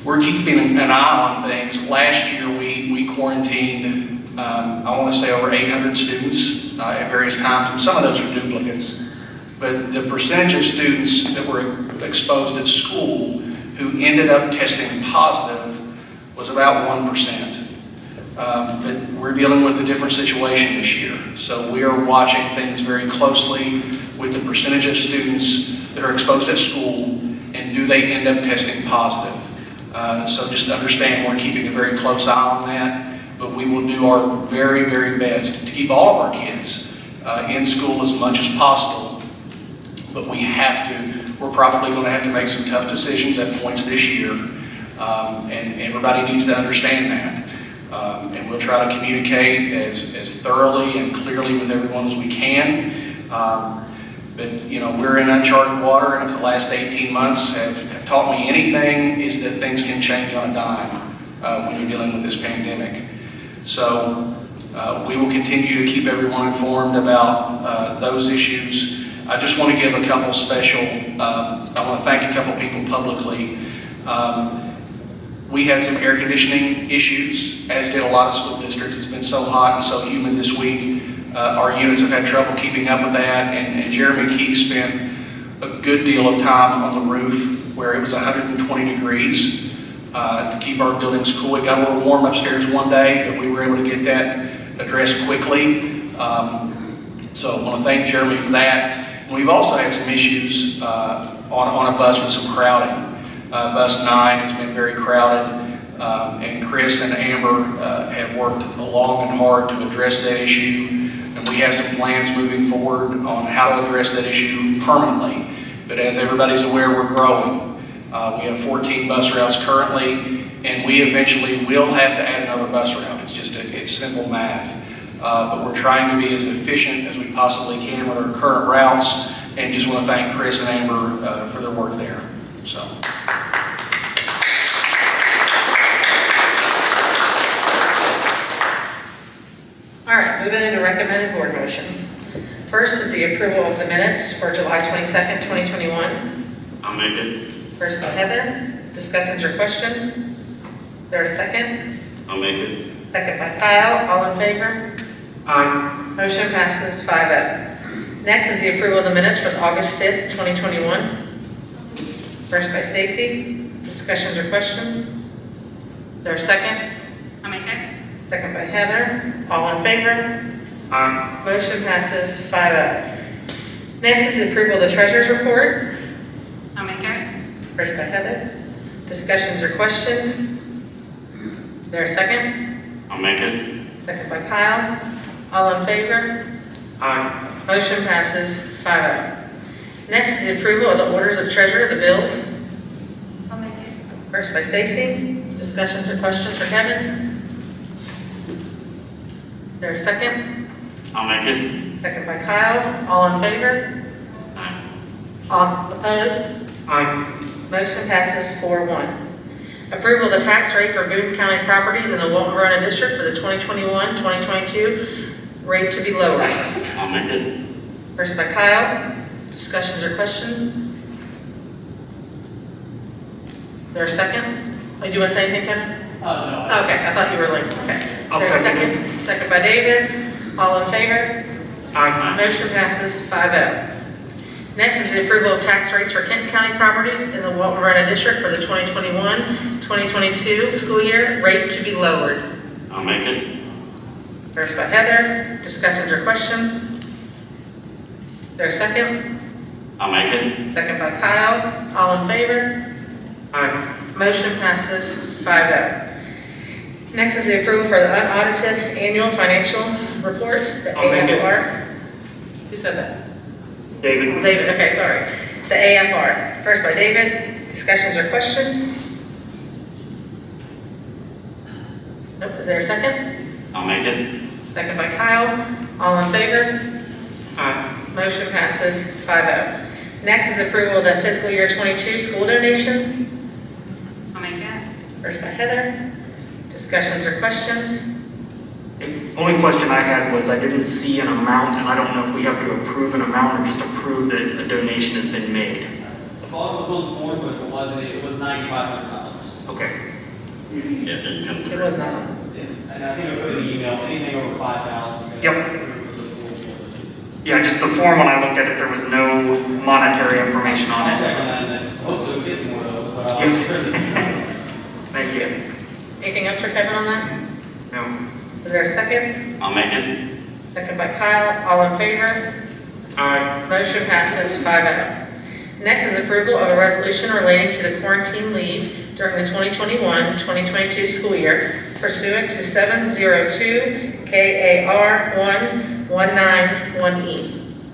we're keeping an eye on things. Last year, we quarantined, I want to say over 800 students at various times, and some of those are duplicates. But the percentage of students that were exposed at school who ended up testing positive was about 1%. But we're dealing with a different situation this year. So we are watching things very closely with the percentage of students that are exposed at school, and do they end up testing positive. So just understand we're keeping a very close eye on that, but we will do our very, very best to keep all of our kids in school as much as possible. But we're probably going to have to make some tough decisions at points this year, and everybody needs to understand that. And we'll try to communicate as thoroughly and clearly with everyone as we can. But we're in uncharted water, and if the last 18 months have taught me anything, is that things can change on a dime when you're dealing with this pandemic. So we will continue to keep everyone informed about those issues. I just want to give a couple special, I want to thank a couple people publicly. We had some air conditioning issues, as did a lot of school districts. It's been so hot and so humid this week. Our units have had trouble keeping up with that, and Jeremy Key spent a good deal of time on the roof where it was 120 degrees to keep our buildings cool. It got a little warm upstairs one day, but we were able to get that addressed quickly. So I want to thank Jeremy for that. And we've also had some issues on a bus with some crowding. Bus 9 has been very crowded, and Chris and Amber have worked long and hard to address that issue. And we have some plans moving forward on how to address that issue permanently. But as everybody's aware, we're growing. We have 14 bus routes currently, and we eventually will have to add another bus route. It's simple math. But we're trying to be as efficient as we possibly can with our current routes, and just want to thank Chris and Amber for their work there. So. All right, moving into recommended board motions. First is the approval of the minutes for July 22nd, 2021. I'll make it. First by Heather. Discussions or questions? Is there a second? I'll make it. Second by Kyle. All in favor? Aye. Motion passes 5-0. Next is the approval of the minutes for August 5th, 2021. First by Stacy. Discussions or questions? Is there a second? I'll make it. Second by Heather. All in favor? Aye. Motion passes 5-0. Next is the approval of the treasurer's report. I'll make it. First by Heather. Discussions or questions? Is there a second? I'll make it. Second by Kyle. All in favor? Aye. Motion passes 5-0. Next is the approval of the orders of treasurer, the bills. I'll make it. First by Stacy. Discussions or questions for Kevin? Is there a second? I'll make it. Second by Kyle. All in favor? All opposed? Aye. Motion passes 4-1. Approval of the tax rate for Boone County properties in the Walton-Verona District for the 2021-2022 rate to be lowered. I'll make it. First by Kyle. Discussions or questions? Is there a second? Oh, do you want to say anything, Kevin? No. Okay, I thought you were like, okay. I'll Is there a second Second by David. All in favor? Aye. Motion passes 5-0. Next is the approval of tax rates for Kent County properties in the Walton-Verona District for the 2021-2022 school year, rate to be lowered. I'll make it. First by Heather. Discussions or questions? Is there a second? I'll make it. Second by Kyle. All in favor? Aye. Motion passes 5-0. Next is the approval for the unaudited annual financial report, the I'll make it. AFR. Who said that? David. David, okay, sorry. The AFR. First by David. Discussions or questions? Nope. Is there a second? I'll make it. Second by Kyle. All in favor? Aye. Motion passes 5-0. Next is approval of the fiscal year 22 school donation. I'll make it. First by Heather. Discussions or questions? The only question I had was I didn't see an amount, and I don't know if we have to approve an amount or just approve that a donation has been made. The thought was on the form, but it wasn't, it was $9,500. Okay. Yeah, it didn't come It through. was not. And I think I put in the email, anything over 5,000. Yep. Yeah, just the form, when I looked at it, there was no monetary information on I'll check it. on that, and then hopefully we get some more of those, but Thank you. Anything else for Kevin on that? No. Is there a second? I'll make it. Second by Kyle, all in favor? Aye. Motion passes 5-0. Next is approval of a resolution relating to the quarantine leave during the 2021-2022 school year pursuant to 702 KAR 1191E.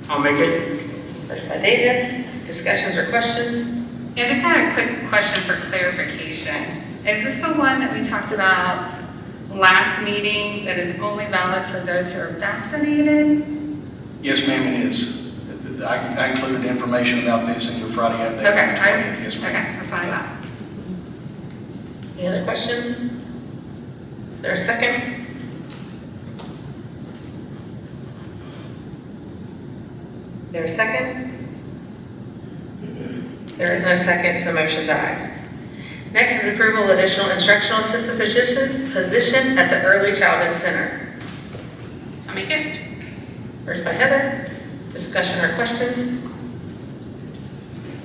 I'll make it. First by David, discussions or questions? Yeah, I just had a quick question for clarification. Is this the one that we talked about last meeting, that is only valid for those who are vaccinated? Yes, ma'am, it is. I included information about this in your Friday update. Okay, on the 20th. Yes, ma'am. Okay, that's what I thought. Any other questions? There a second? There a second? There is no second, so motion dies. Next is approval of additional instructional assistant position at the Early Childhood Center. I'll make it. First by Heather, discussion or questions?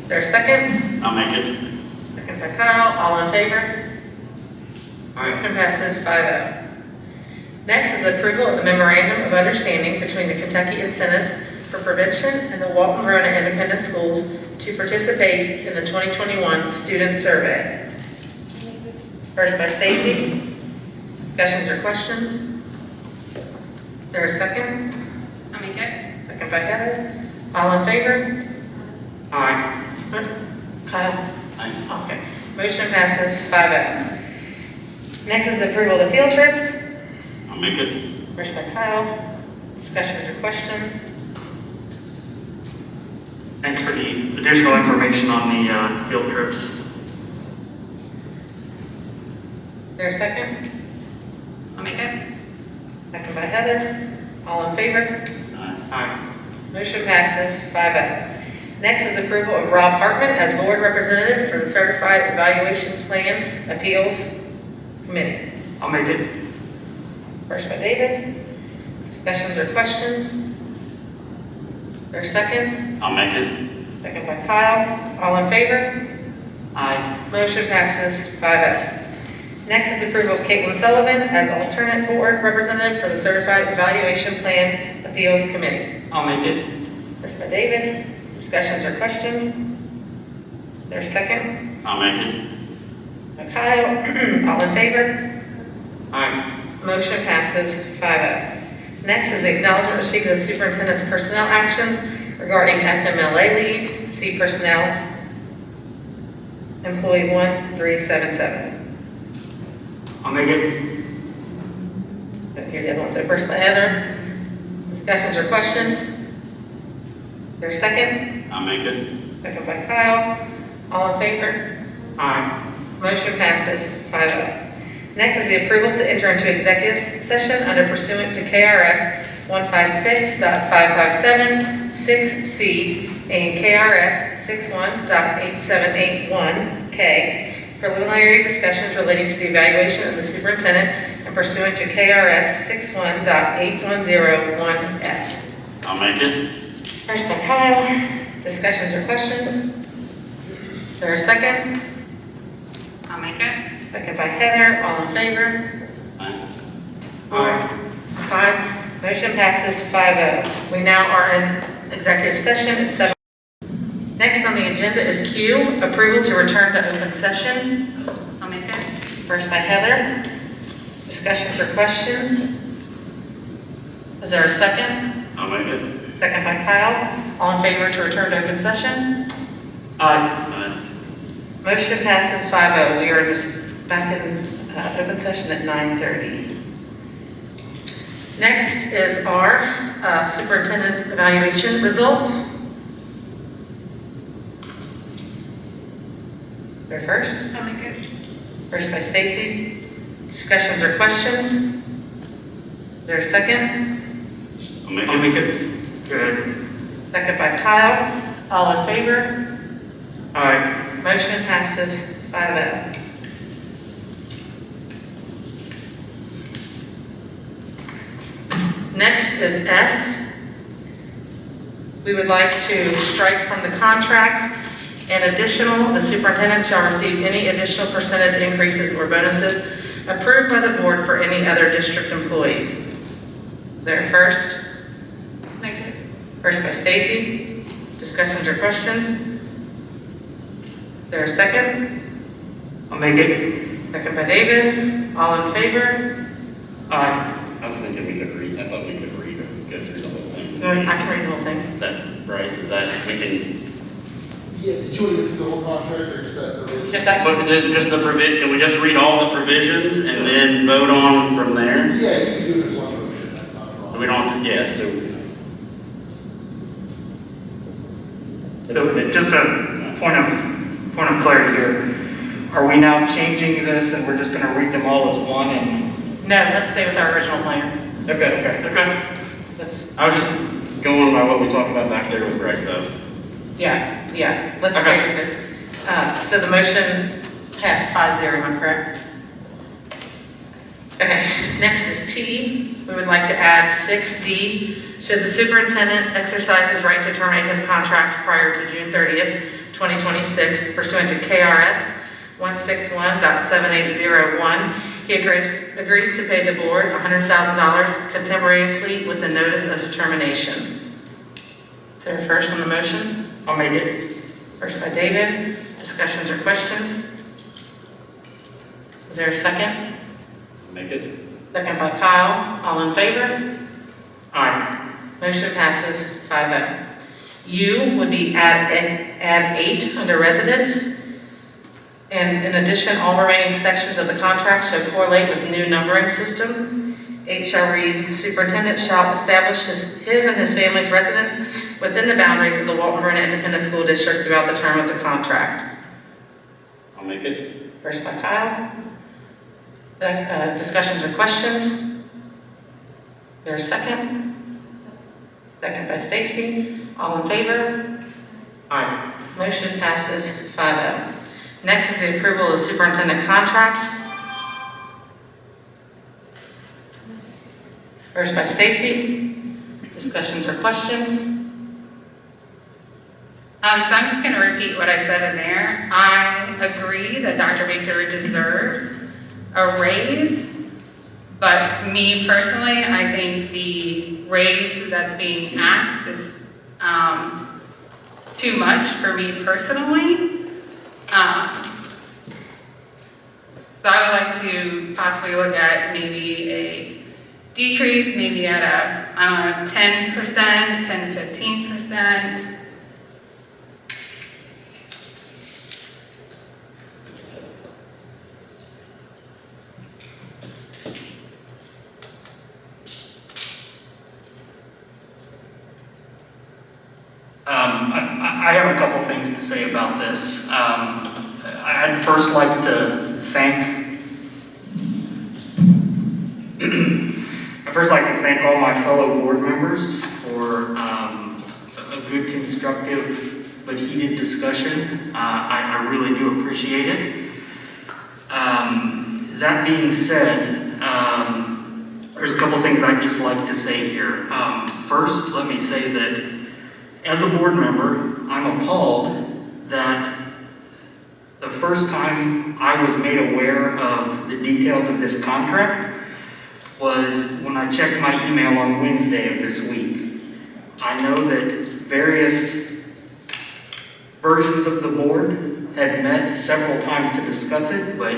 There a second? I'll make it. Second by Kyle, all in favor? Motion passes 5-0. Next is approval of the memorandum of understanding between the Kentucky Incentives for Prevention and the Walton Verona Independent Schools to participate in the 2021 student survey. First by Stacy, discussions or questions? There a second? I'll make it. Second by Heather, all in favor? Aye. Kyle? Aye. Okay, motion passes 5-0. Next is the approval of the field trips. I'll make it. First by Kyle, discussions or questions? Thanks for the additional information on the field trips. There a second? I'll make it. Second by Heather, all in favor? Aye. Motion passes 5-0. Next is approval of Rob Hartman as board representative for the Certified Evaluation Plan Appeals Committee. I'll make it. First by David, discussions or questions? There a second? I'll make it. Second by Kyle, all in favor? Aye. Motion passes 5-0. Next is approval of Caitlin Sullivan as alternate board representative for the Certified Evaluation Plan Appeals Committee. I'll make it. First by David, discussions or questions? There's a second? I'll make it. By Kyle, all in favor? Aye. Motion passes 5-0. Next is the acknowledgement received of the superintendent's personnel actions regarding FMLA leave. See personnel, employee 1377. I'll make it. Don't hear the other one, so first by Heather. Discussions or questions? There's a second? I'll make it. Second by Kyle. All in favor? Aye. Motion passes 5-0. Next is the approval to enter into executive session under pursuant to KRS 156.557 6C and KRS 61.8781K preliminary discussions relating to the evaluation of the superintendent and pursuant to KRS 61.8101F. I'll make it. First by Kyle, discussions or questions? There a second? I'll make it. Second by Heather, all in favor? Aye. Aye. 5, motion passes 5-0. We now are in executive session at 7. Next on the agenda is Q, approval to return to open session. I'll make it. First by Heather, discussions or questions? Is there a second? I'll make it. Second by Kyle, all in favor to return to open session? Aye. Aye. Motion passes 5-0. We are just back in open session at 9:30. Next is our superintendent evaluation results. You're first. I'll make it. First by Stacy. Discussions or questions? Is there a second? I'll make I'll it. make it. Good. Second by Kyle. All in favor? Aye. Motion passes 5-0. Next is S. We would like to strike from the contract, and additional, the superintendent shall receive any additional percentage increases or bonuses approved by the board for any other district employees. There first. Make it. First by Stacy. Discussions or questions? There a second? I'll make it. Second by David. All in favor? Aye. I was thinking we could read, I thought we could read or go through the whole thing. I can read the whole thing. Is that, Bryce, is that, we can, Yeah, did you want to do the whole contract or just that provision? Just that? just the can we just read all the provisions and then vote on from there? Yeah, you can do it as one motion, that's not a So problem. we don't have to, yeah, so. So just a point of clarity here. Are we now changing this and we're just gonna read them all as one and? No, let's stay with our original plan. Okay. Let's, I was just going by what we talked about back there with Bryce, though. yeah, let's stay with it. So the motion passed 5-0, am I correct? Okay, next is T. We would like to add 6D. Should the superintendent exercise his right to terminate his contract prior to June 30th, 2026 pursuant to KRS 161.7801, he agrees to pay the board $100,000 contemporaneously with the notice of his termination. Is there a first on the motion? I'll make it. First by David. Discussions or questions? Is there a second? Make it. Second by Kyle. All in favor? Aye. Motion passes 5-0. U would be add 8 under residence. And in addition, all remaining sections of the contract shall correlate with new numbering system. 8 shall read, superintendent shall establish his and his family's residence within the boundaries of the Walton Vernon Independent School District throughout the term of the contract. I'll make it. First by Kyle. Discussions or questions? Is there a second? Second by Stacy. All in favor? Aye. Motion passes 5-0. Next is the approval of the superintendent contract. First by Stacy. Discussions or questions? So I'm just going to repeat what I said in there. I agree that Dr. Baker deserves a raise, but me personally, I think the raise that's being asked is too much for me personally. So I would like to possibly look at maybe a decrease, maybe at a, I don't know, 10%, 10 to 15%. I have a couple things to say about this. I'd first like to thank all my fellow board members for a good, constructive, but heated discussion. I really do appreciate it. That being said, there's a couple things I'd just like to say here. First, let me say that as a board member, I'm appalled that the first time I was made aware of the details of this contract was when I checked my email on Wednesday of this week. I know that various versions of the board had met several times to discuss it, but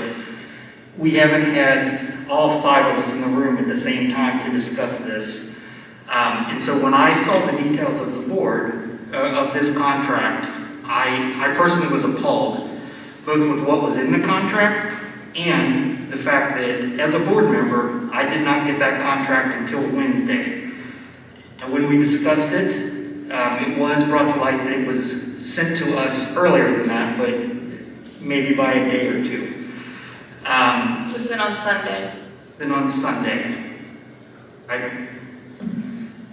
we haven't had all 5 of us in the room at the same time to discuss this. And so when I saw the details of the board, of this contract, I personally was appalled, both with what was in the contract and the fact that as a board member, I did not get that contract until Wednesday. And when we discussed it, it was brought to light that it was sent to us earlier than that, but maybe by a day or two. It was sent on Sunday. Then on Sunday.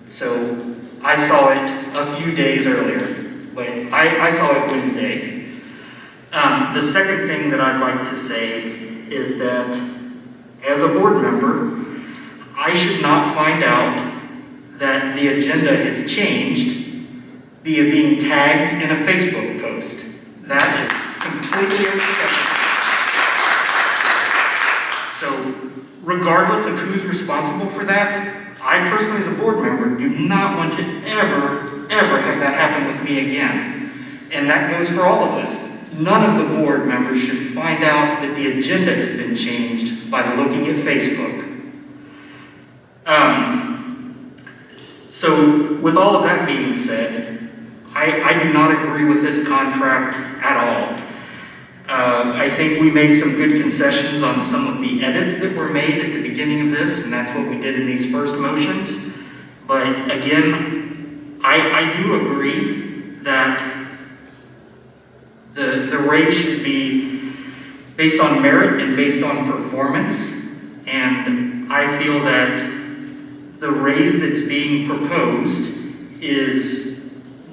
So I saw it a few days earlier, but I saw it Wednesday. The second thing that I'd like to say is that as a board member, I should not find out that the agenda has changed via being tagged in a Facebook post. That is completely acceptable. So regardless of who's responsible for that, I personally as a board member do not want to ever have that happen with me again. And that goes for all of us. None of the board members should find out that the agenda has been changed by looking at Facebook. So with all of that being said, I do not agree with this contract at all. I think we made some good concessions on some of the edits that were made at the beginning of this, and that's what we did in these first motions. But again, I do agree that the raise should be based on merit and based on performance, and I feel that the raise that's being proposed is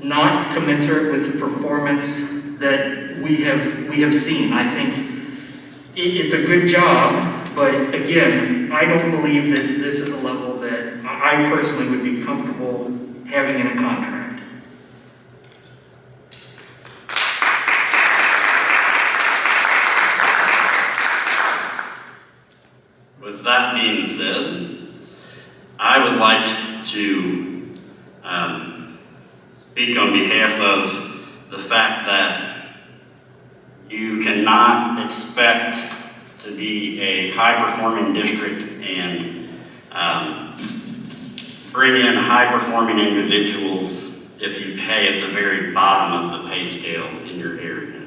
not commensurate with the performance that we have seen. I think it's a good job, but again, I don't believe that this is a level that I personally would be comfortable having in a contract. With that being said, I would like to speak on behalf of the fact that you cannot expect to be a high-performing district and bring in high-performing individuals if you pay at the very bottom of the pay scale in your area.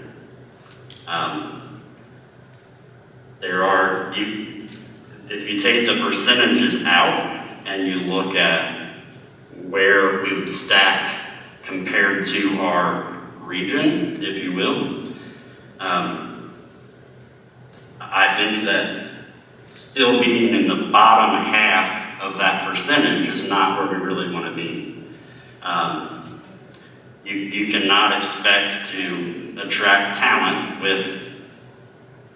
If you take the percentages out and you look at where we would stack compared to our region, if you will, I think that still being in the bottom half of that percentage is not where we really want to be. You cannot expect to attract talent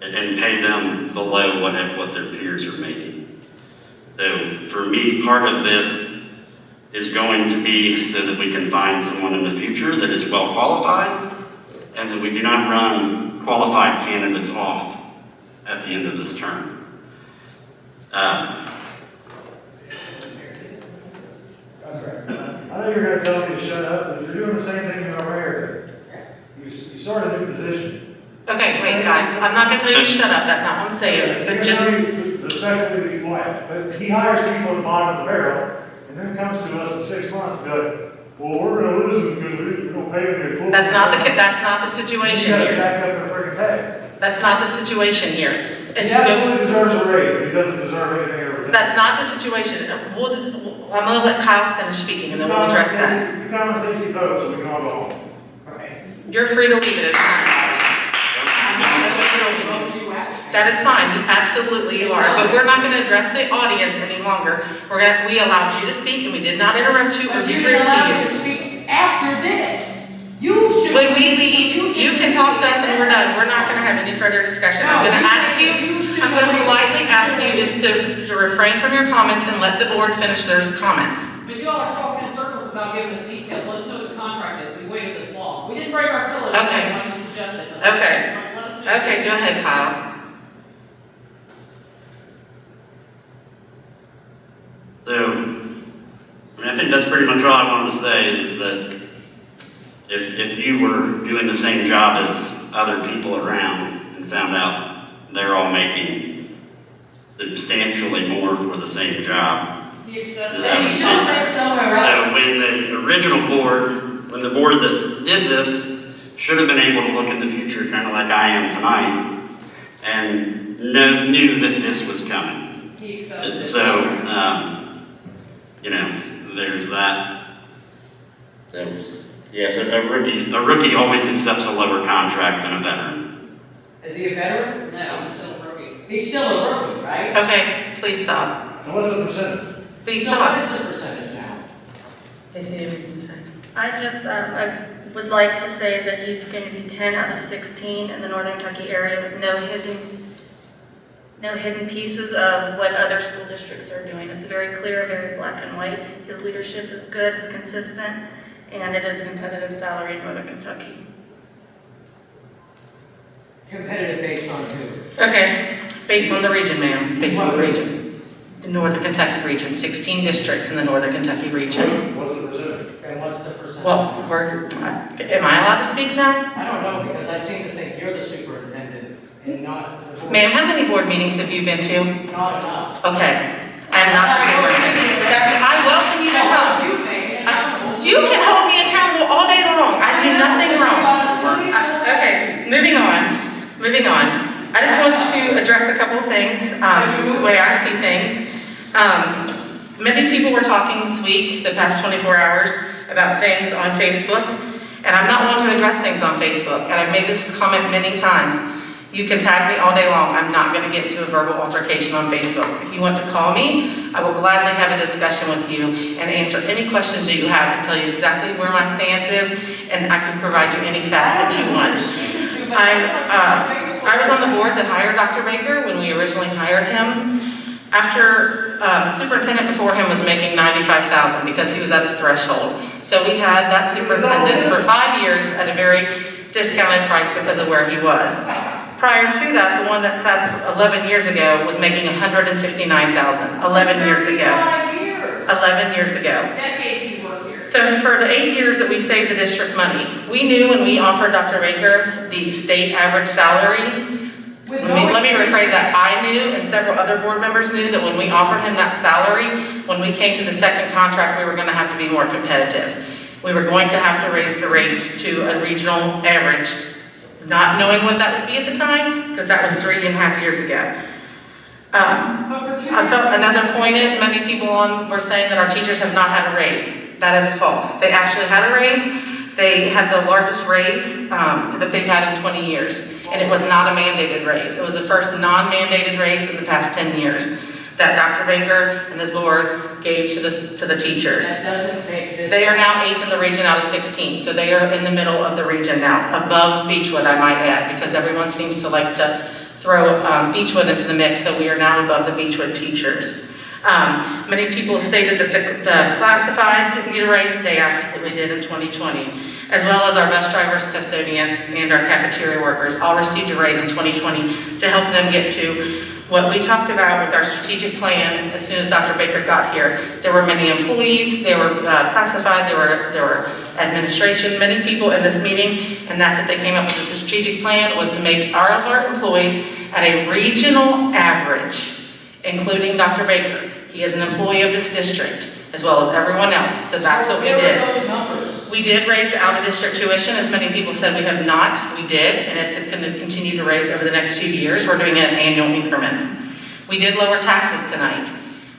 and pay them below what their peers are making. So for me, part of this is going to be so that we can find someone in the future that is well qualified and that we do not run qualified candidates off at the end of this term. I know you're gonna tell me to shut up, but you're doing the same thing you already did. You started a new position. Okay, wait, guys, I'm not gonna tell you to shut up, that's not what I'm saying, but just, Respectfully be quiet, but he hires people at the bottom of the barrel, and then comes to us in 6 months and be like, well, we're gonna lose them because we're gonna pay them their. that's not the situation You gotta here. jack up their freaking pay. That's not the situation here. If He you go- absolutely deserves a raise, but he doesn't deserve anything in return. That's not the situation. I'm gonna let Kyle finish speaking and then we'll address that. You come and say vote, so we can all go home. You're free to leave it at time. That is fine, absolutely you are, but we're not gonna address the audience any longer. We allowed you to speak and we did not interrupt you or But be you rude didn't allow me to to you. speak after this. You should. When we leave, you can talk to us and we're done. We're not gonna have any further discussion. I'm gonna politely ask you just to refrain from your comments and let the board finish their comments. But you all are talking in circles about giving us details. Let us know what the contract is. We waited this long. We didn't break our pillows. Okay. Like you suggested. Okay. Let us know. Okay, go ahead, Kyle. So, I think that's pretty much all I wanted to say is that if you were doing the same job as other people around and found out they're all making substantially more for the same job. So when the original board, when the board that did this should have been able to look in the future kind of like I am tonight and knew that this was coming. And so, there's that. So, yes, a rookie always accepts a lower contract than a veteran. Is he a veteran? No, I'm still a rookie. He's still a rookie, right? Okay, please stop. So what's the percentage? Please So stop. what is the percentage now? I just, I would like to say that he's going to be 10 out of 16 in the Northern Kentucky area with no hidden pieces of what other school districts are doing. It's very clear, very black and white. His leadership is good, it's consistent, and it is a competitive salary in Northern Kentucky. Competitive based on who? Okay, based on the region, ma'am, based on the region. The Northern Kentucky region, 16 districts in the Northern Kentucky region. What's the percentage? And what's the percentage? Well, am I allowed to speak now? I don't know, because I seem to think you're the superintendent and not the board. Ma'am, how many board meetings have you been to? Not enough. Okay, I'm not the superintendent. I welcome you to come. You can hold me accountable all day long. I do nothing wrong. Okay, moving on. I just want to address a couple of things, the way I see things. Many people were talking this week, the past 24 hours, about things on Facebook, and I'm not one to address things on Facebook, and I've made this comment many times. You can tag me all day long. I'm not going to get into a verbal altercation on Facebook. If you want to call me, I will gladly have a discussion with you and answer any questions that you have and tell you exactly where my stance is, and I can provide you any facts that you want. I was on the board that hired Dr. Baker when we originally hired him. After the superintendent before him was making $95,000 because he was at the threshold. So we had that superintendent for 5 years at a very discounted price because of where he was. Prior to that, the one that sat 11 years ago was making $159,000. 11 years ago. 11 years ago. Decades he worked here. So for the 8 years that we saved the district money, we knew when we offered Dr. Baker the state average salary. Let me rephrase that. I knew, and several other board members knew, that when we offered him that salary, when we came to the second contract, we were going to have to be more competitive. We were going to have to raise the rate to a regional average, not knowing what that would be at the time, because that was 3.5 years ago. I felt another point is many people were saying that our teachers have not had a raise. That is false. They actually had a raise. They had the largest raise that they've had in 20 years, and it was not a mandated raise. It was the first non-mandated raise in the past 10 years that Dr. Baker and this board gave to the teachers. They are now 8th in the region out of 16, so they are in the middle of the region now, above Beechwood, I might add, because everyone seems to like to throw Beechwood into the mix, so we are now above the Beechwood teachers. Many people stated that the classified didn't get a raise. They absolutely did in 2020, as well as our bus drivers, custodians, and our cafeteria workers all received a raise in 2020 to help them get to what we talked about with our strategic plan. As soon as Dr. Baker got here, there were many employees, they were classified, there were administration, many people in this meeting, and that's what they came up with. The strategic plan was to make all of our employees at a regional average, including Dr. Baker. He is an employee of this district, as well as everyone else, so that's what we did. We did raise out-of-district tuition, as many people said we have not. We did, and it's going to continue to raise over the next 2 years. We're doing it in annual increments. We did lower taxes tonight.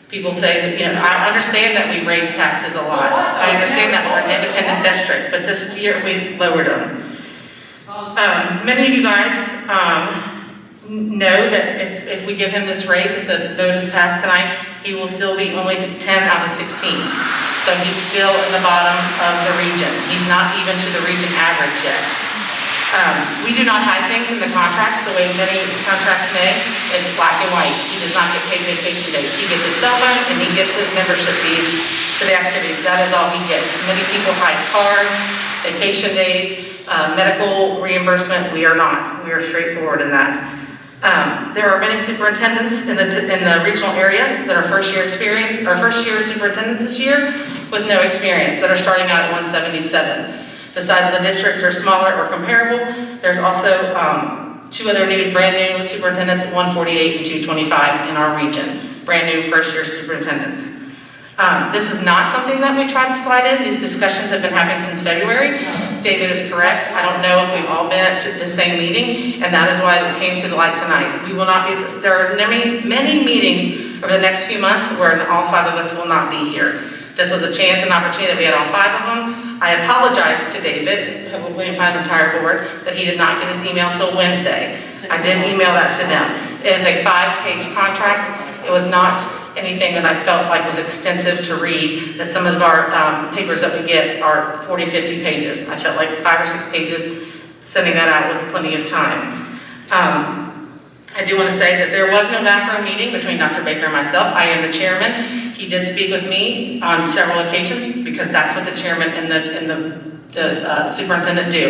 People say that, I understand that we raise taxes a lot. I understand that we're an independent district, but this year we lowered them. Many of you guys know that if we give him this raise, if the vote is passed tonight, he will still be only 10 out of 16. So he's still in the bottom of the region. He's not even to the region average yet. We do not hide things in the contracts the way many contracts may. It's black and white. He does not get paid vacation days. He gets his cell phone and he gets his membership fees to the activities. That is all he gets. Many people hide cars, vacation days, medical reimbursement. We are not. We are straightforward in that. There are many superintendents in the regional area that are first year superintendents this year with no experience that are starting out at 177. The size of the districts are smaller or comparable. There's also 2 other brand new superintendents, 148 and 225 in our region, brand new first year superintendents. This is not something that we tried to slide in. These discussions have been happening since February. David is correct. I don't know if we've all been at the same meeting, and that is why it came to the light tonight. We will not be, there are many meetings over the next few months where all 5 of us will not be here. This was a chance and opportunity that we had all 5 of them. I apologize to David, probably in front of the entire board, that he did not get his email until Wednesday. I did email that to them. It is a 5-page contract. It was not anything that I felt like was extensive to read, that some of our papers that we get are 40, 50 pages. I felt like 5 or 6 pages, sending that out was plenty of time. I do want to say that there was no backroom meeting between Dr. Baker and myself. I am the chairman. He did speak with me on several occasions because that's what the chairman and the superintendent do.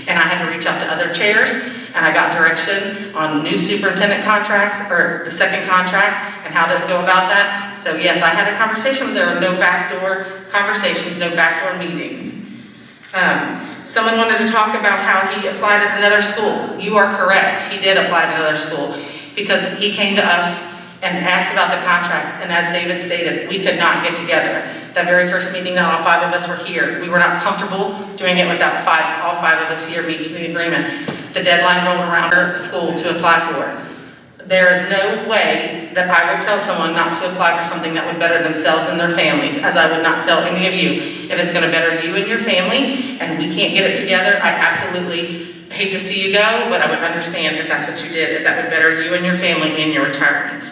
And I had to reach out to other chairs, and I got direction on new superintendent contracts, or the second contract, and how to go about that. So yes, I had a conversation, but there were no backdoor conversations, no backdoor meetings. Someone wanted to talk about how he applied at another school. You are correct, he did apply at another school because he came to us and asked about the contract, and as David stated, we could not get together. That very first meeting, not all 5 of us were here. We were not comfortable doing it without all 5 of us here reaching the agreement. The deadline rolled around our school to apply for. There is no way that I would tell someone not to apply for something that would better themselves and their families, as I would not tell any of you. If it's going to better you and your family, and we can't get it together, I absolutely hate to see you go, but I would understand if that's what you did, if that would better you and your family in your retirement.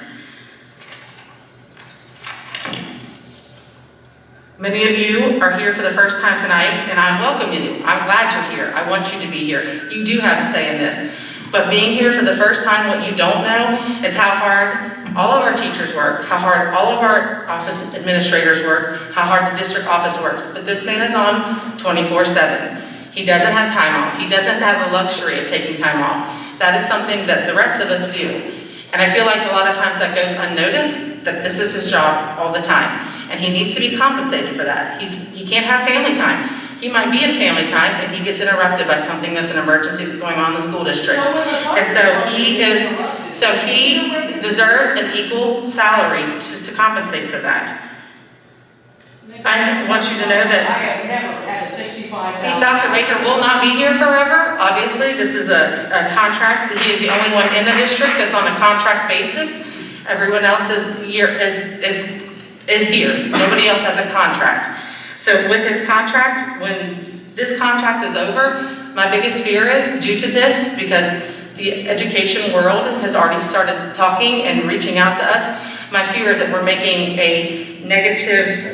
Many of you are here for the first time tonight, and I welcome you. I'm glad you're here. I want you to be here. You do have a say in this. But being here for the first time, what you don't know is how hard all of our teachers work, how hard all of our office administrators work, how hard the district office works. But this man is on 24/7. He doesn't have time off. He doesn't have the luxury of taking time off. That is something that the rest of us do. And I feel like a lot of times that goes unnoticed, that this is his job all the time. And he needs to be compensated for that. He can't have family time. He might be in family time and he gets interrupted by something that's an emergency that's going on in the school district. And so he deserves an equal salary to compensate for that. I want you to know that I have never had a $65,000. Dr. Baker will not be here forever. Obviously, this is a contract. He is the only one in the district that's on a contract basis. Everyone else is in here. Nobody else has a contract. So with his contract, when this contract is over, my biggest fear is due to this, because the education world has already started talking and reaching out to us. My fear is that we're making a negative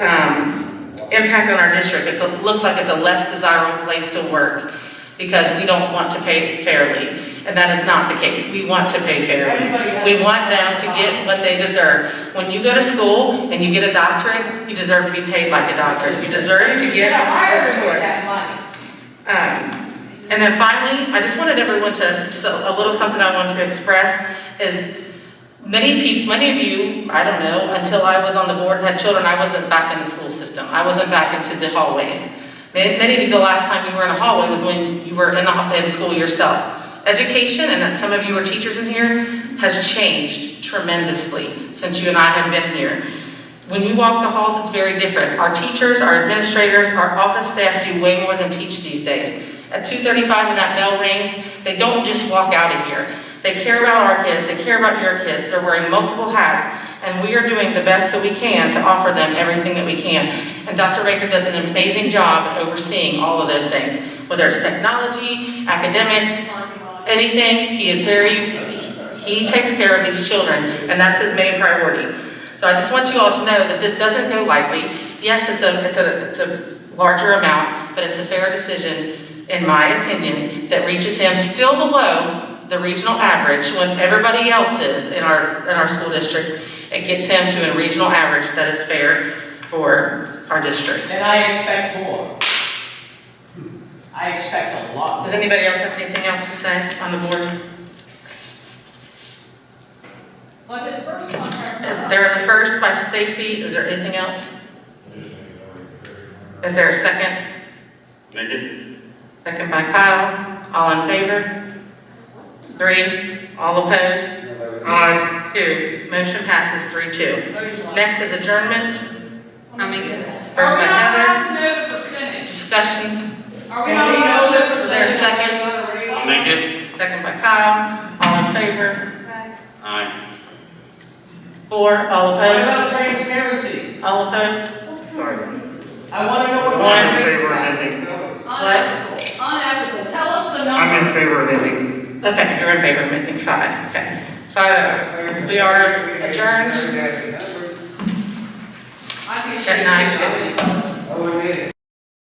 impact on our district. It looks like it's a less desirable place to work because we don't want to pay fairly. And that is not the case. We want to pay fairly. We want them to get what they deserve. When you go to school and you get a doctorate, you deserve to be paid like a doctorate. You deserve to get that money. And then finally, I just wanted everyone to, just a little something I want to express is many of you, I don't know, until I was on the board and had children, I wasn't back in the school system. I wasn't back into the hallways. Many of you, the last time you were in a hallway was when you were in school yourselves. Education, and that some of you are teachers in here, has changed tremendously since you and I have been here. When you walk the halls, it's very different. Our teachers, our administrators, our office staff do way more than teach these days. At 2:35 when that bell rings, they don't just walk out of here. They care about our kids, they care about your kids. They're wearing multiple hats, and we are doing the best that we can to offer them everything that we can. And Dr. Baker does an amazing job at overseeing all of those things, whether it's technology, academics, anything. He takes care of these children, and that's his main priority. So I just want you all to know that this doesn't go lightly. Yes, it's a larger amount, but it's a fair decision, in my opinion, that reaches him still below the regional average when everybody else is in our school district. It gets him to a regional average that is fair for our district. And I expect more. I expect a lot. Does anybody else have anything else to say on the board? Well, his first contract. There is a first by Stacy. Is there anything else? Is there a second? Make it. Second by Kyle. All in favor? 3. All opposed? Aye. 2. Motion passes 3-2. Next is adjournment. I'll make it. First by Heather. Are we not allowed to know the percentage? Discussions. Are we not allowed to know the Is there a percentage? second? I'll make it. Second by Kyle. All in favor? Aye. 4. All What opposed? about transparency? All opposed? I want to know what. I'm in favor of ending. Unethical. Unethical. Tell us the number. I'm in favor of ending. Okay, you're in favor of making 5. Okay. 5-0. We are adjourned I think at 9:50.